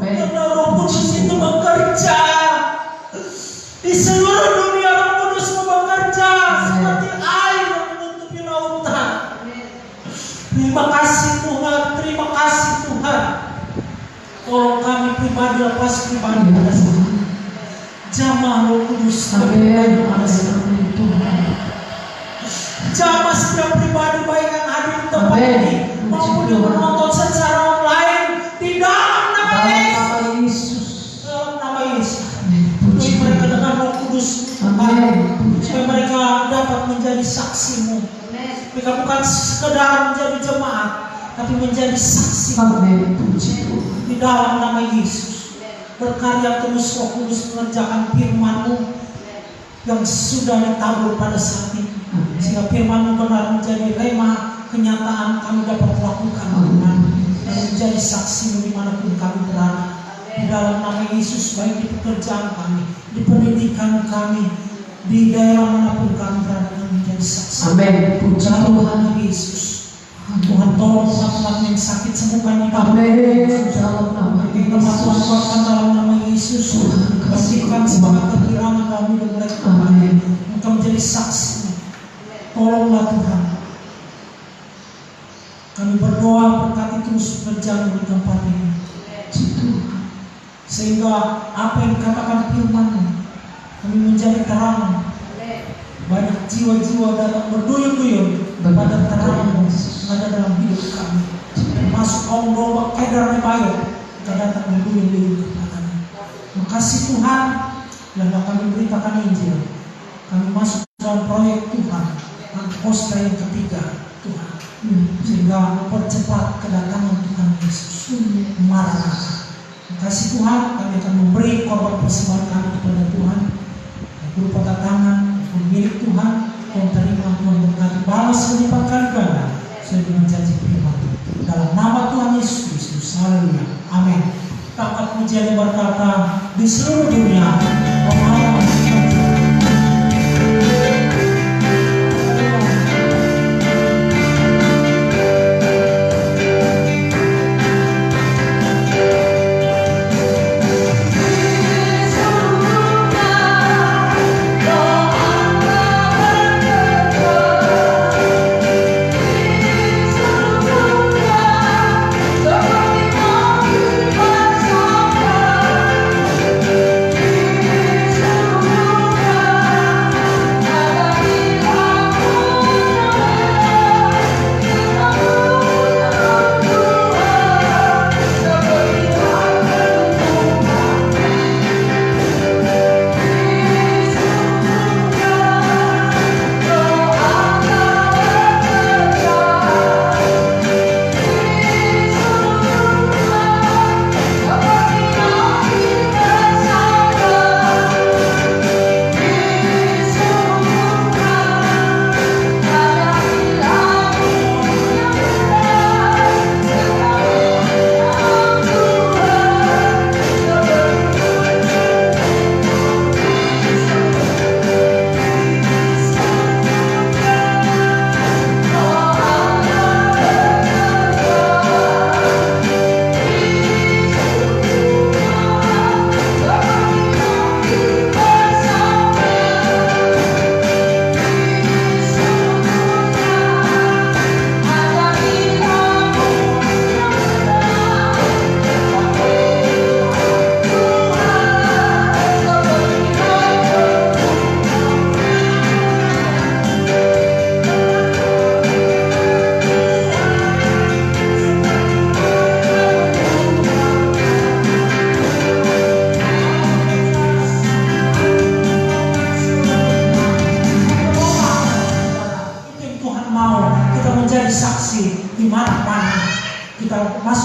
Karena Roh Kudus itu bekerja di seluruh dunia. Roh Kudus bekerja seperti air yang menutupi lautan. Terima kasih Tuhan, terima kasih Tuhan. Tolong kami pribadi lepas pribadi pada saat ini. Jamah Roh Kudus pada saat ini Tuhan. Jamah setiap pribadi baik yang hadir di tempat ini maupun yang menonton secara online di dalam nama Yesus. Dalam nama Yesus. Beri mereka dengan Roh Kudus, supaya mereka dapat menjadi saksi-Mu. Mereka bukan sekedar menjadi jemaat, tapi menjadi saksi di dalam nama Yesus. Berkarya terus Roh Kudus mengerjakan firman-Mu yang sudah ditabur pada saat ini, sehingga firman-Mu benar menjadi rema kenyataan kami dapat lakukan Tuhan, dan menjadi saksi-Mu dimanapun kami berada. Di dalam nama Yesus, baik di pekerjaan kami, di pendidikan kami, di daerah manapun kami berada, kami menjadi saksi. Dalam nama Yesus, Tuhan tolong teman-teman yang sakit sembuhkan di dalam nama Yesus. Tuhan kuatkan dalam nama Yesus. Bersihkan semangat kehilangan dalam hidup mereka. Engkau menjadi saksi. Tolonglah Tuhan. Kami berdoa berkati terus pekerjaan di tempat ini, sehingga apa yang dikatakan firman-Mu kami menjadi terang. Banyak jiwa-jiwa datang berduyun-duyun pada terang ada dalam hidup kami. Termasuk kaum domba kedar di Bayo, kita datang berduyun-duyun kepada-Mu. Makasih Tuhan, dan kami beritakan Injil. Kami masuk dalam proyek Tuhan, Antikosta yang ketiga Tuhan, sehingga mempercepat kedatangan Tuhan Yesus. Maranatha. Makasih Tuhan, kami akan memberi korban persembahan kami kepada Tuhan berupa tangan milik Tuhan. Tuhan terima, Tuhan berkati, balas berlipat kali ganda sesuai dengan janji firman. Dalam nama Tuhan Yesus Kristus, haleluya, amin. Angkat pujian berkata di seluruh dunia.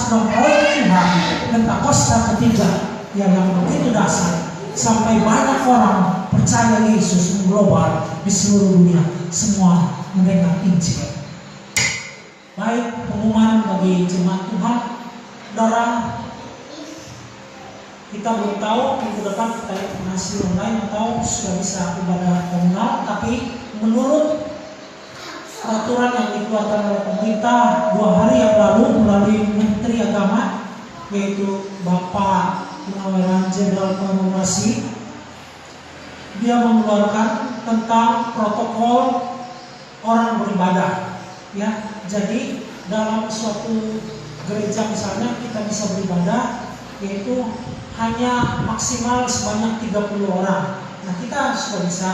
sudah proyek Tuhan Pentakosta ketiga yang begitu dasar sampai banyak orang percaya Yesus mengglobal di seluruh dunia, semua mendengar Injil. Baik, pengumuman bagi jemaat Tuhan, saudara, kita belum tahu minggu depan kita masih online atau sudah bisa ibadah komunal, tapi menurut peraturan yang dikeluarkan oleh pemerintah 2 hari yang lalu melalui Menteri Agama, yaitu Bapak Purnaweran Jenderal Komunikasi, dia mengeluarkan tentang protokol orang beribadah. Ya, jadi dalam suatu gereja misalnya kita bisa beribadah, yaitu hanya maksimal sebanyak 30 orang. Nah, kita sudah bisa.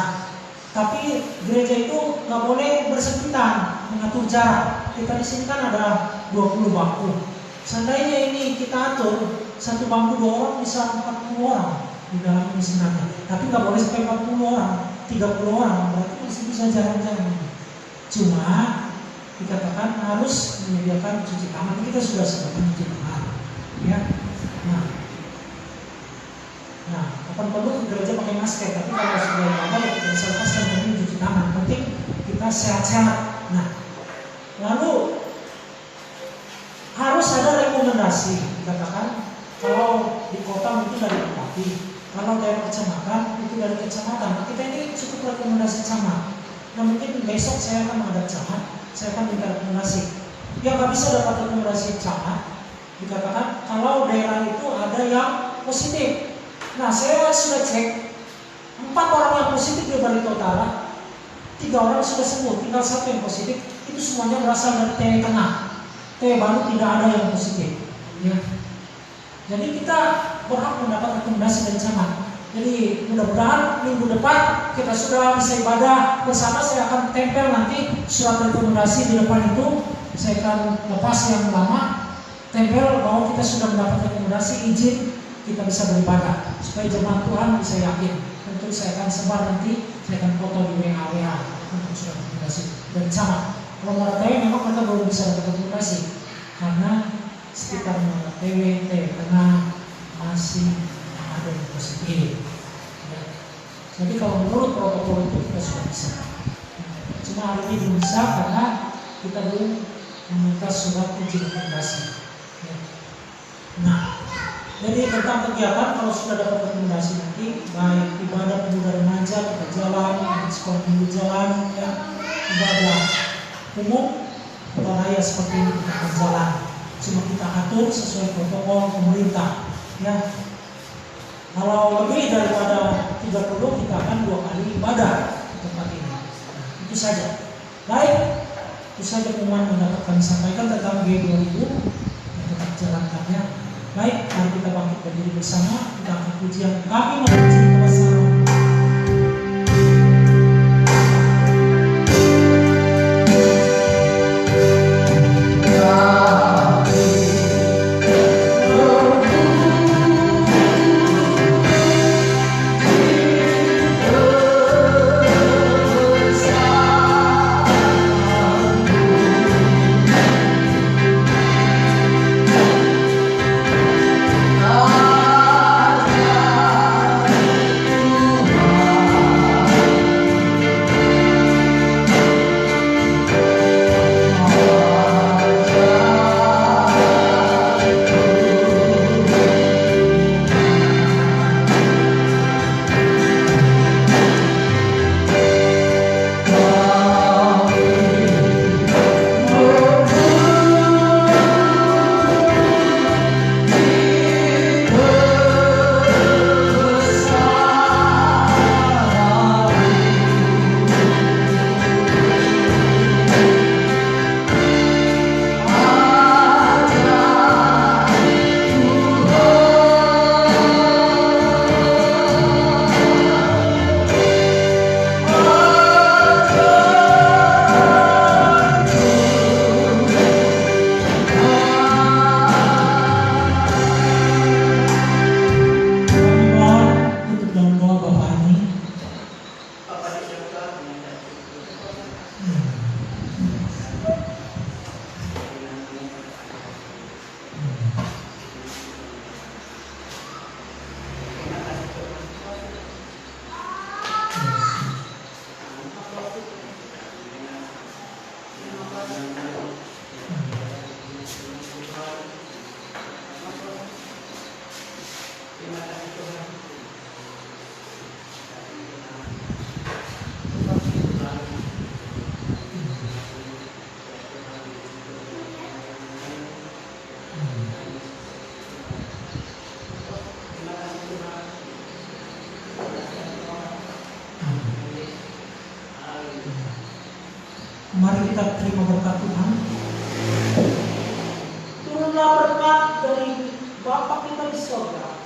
Tapi gereja itu nggak boleh bersempitan, mengatur jarak. Kita di sini kan ada 20 bangku. Seandainya ini kita atur satu bangku 2 orang bisa 40 orang di dalam ini sebenarnya. Tapi nggak boleh sampai 40 orang, 30 orang, berarti masih bisa jalan-jalan. Cuma dikatakan harus menyediakan cuci tangan. Kita sudah sediakan cuci tangan, ya. Nah, kapan perlu ke gereja pakai masker, tapi kalau sudah ibadah ya kita bisa lepaskan dan cuci tangan. Penting kita sehat-sehat. Nah, lalu harus ada rekomendasi. Dikatakan kalau di kota mungkin dari bupati, kalau daerah kecamatan itu dari kecamatan. Nah, kita ini cukup rekomendasi camat. Nah, mungkin besok saya akan menghadap camat, saya akan minta rekomendasi. Yang nggak bisa dapat rekomendasi camat, dikatakan kalau daerah itu ada yang positif. Nah, saya sudah cek 4 orang yang positif di Barito Utara, 3 orang sudah sembuh, tinggal 1 yang positif. Itu semuanya berasal dari TE Tengah. TE Baru tidak ada yang positif. Ya. Jadi kita berhak mendapat rekomendasi dari camat. Jadi mudah-mudahan minggu depan kita sudah bisa ibadah bersama. Saya akan tempel nanti surat rekomendasi di depan itu. Saya akan lepas yang lama, tempel bahwa kita sudah mendapat rekomendasi izin kita bisa beribadah, supaya jemaat Tuhan bisa yakin. Tentu saya akan sebar nanti, saya akan foto di WA untuk surat rekomendasi dan camat. Kalau mau TW memang mereka belum bisa dapat rekomendasi karena sekitar TW Tengah masih ada yang positif. Ya. Jadi kalau menurut protokol itu kita sudah bisa. Cuma hari ini belum bisa karena kita belum meminta surat izin rekomendasi. Ya. Nah, jadi tentang kegiatan kalau sudah dapat rekomendasi nanti, baik ibadah pemuda remaja kita jalan, sekolah minggu jalan, ya, ibadah umum atau raya seperti ini kita akan jalan. Cuma kita atur sesuai protokol pemerintah. Ya, kalau lebih daripada 30 kita akan 2 kali ibadah di tempat ini. Nah, itu saja. Baik, itu saja pengumuman yang dapat kami sampaikan tentang G2000 yang tetap jalankannya. Baik, mari kita bangkit berdiri bersama. Kita akan pujian kami memuji kebesaran. Ah Mari kita terima berkat Tuhan. Turunlah berkat dari Bapa kita di surga,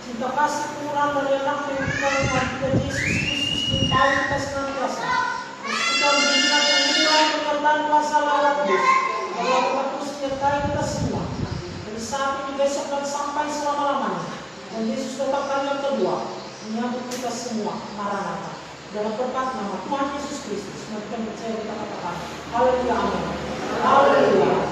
cinta kasih Tuhan dari anak yang kita kita Yesus Kristus menyertai kita senantiasa. Kita menjadikan penghidupan penyertaan kuasa Allah Kudus. Allah Kudus menyertai kita semua. Dari saat ini besok dan sampai selama-lamanya. Dan Yesus datang kali yang kedua menyambut kita semua. Maranatha. Dalam berkat nama Tuhan Yesus Kristus, mari kita percaya, kita katakan haleluya, amin. Haleluya.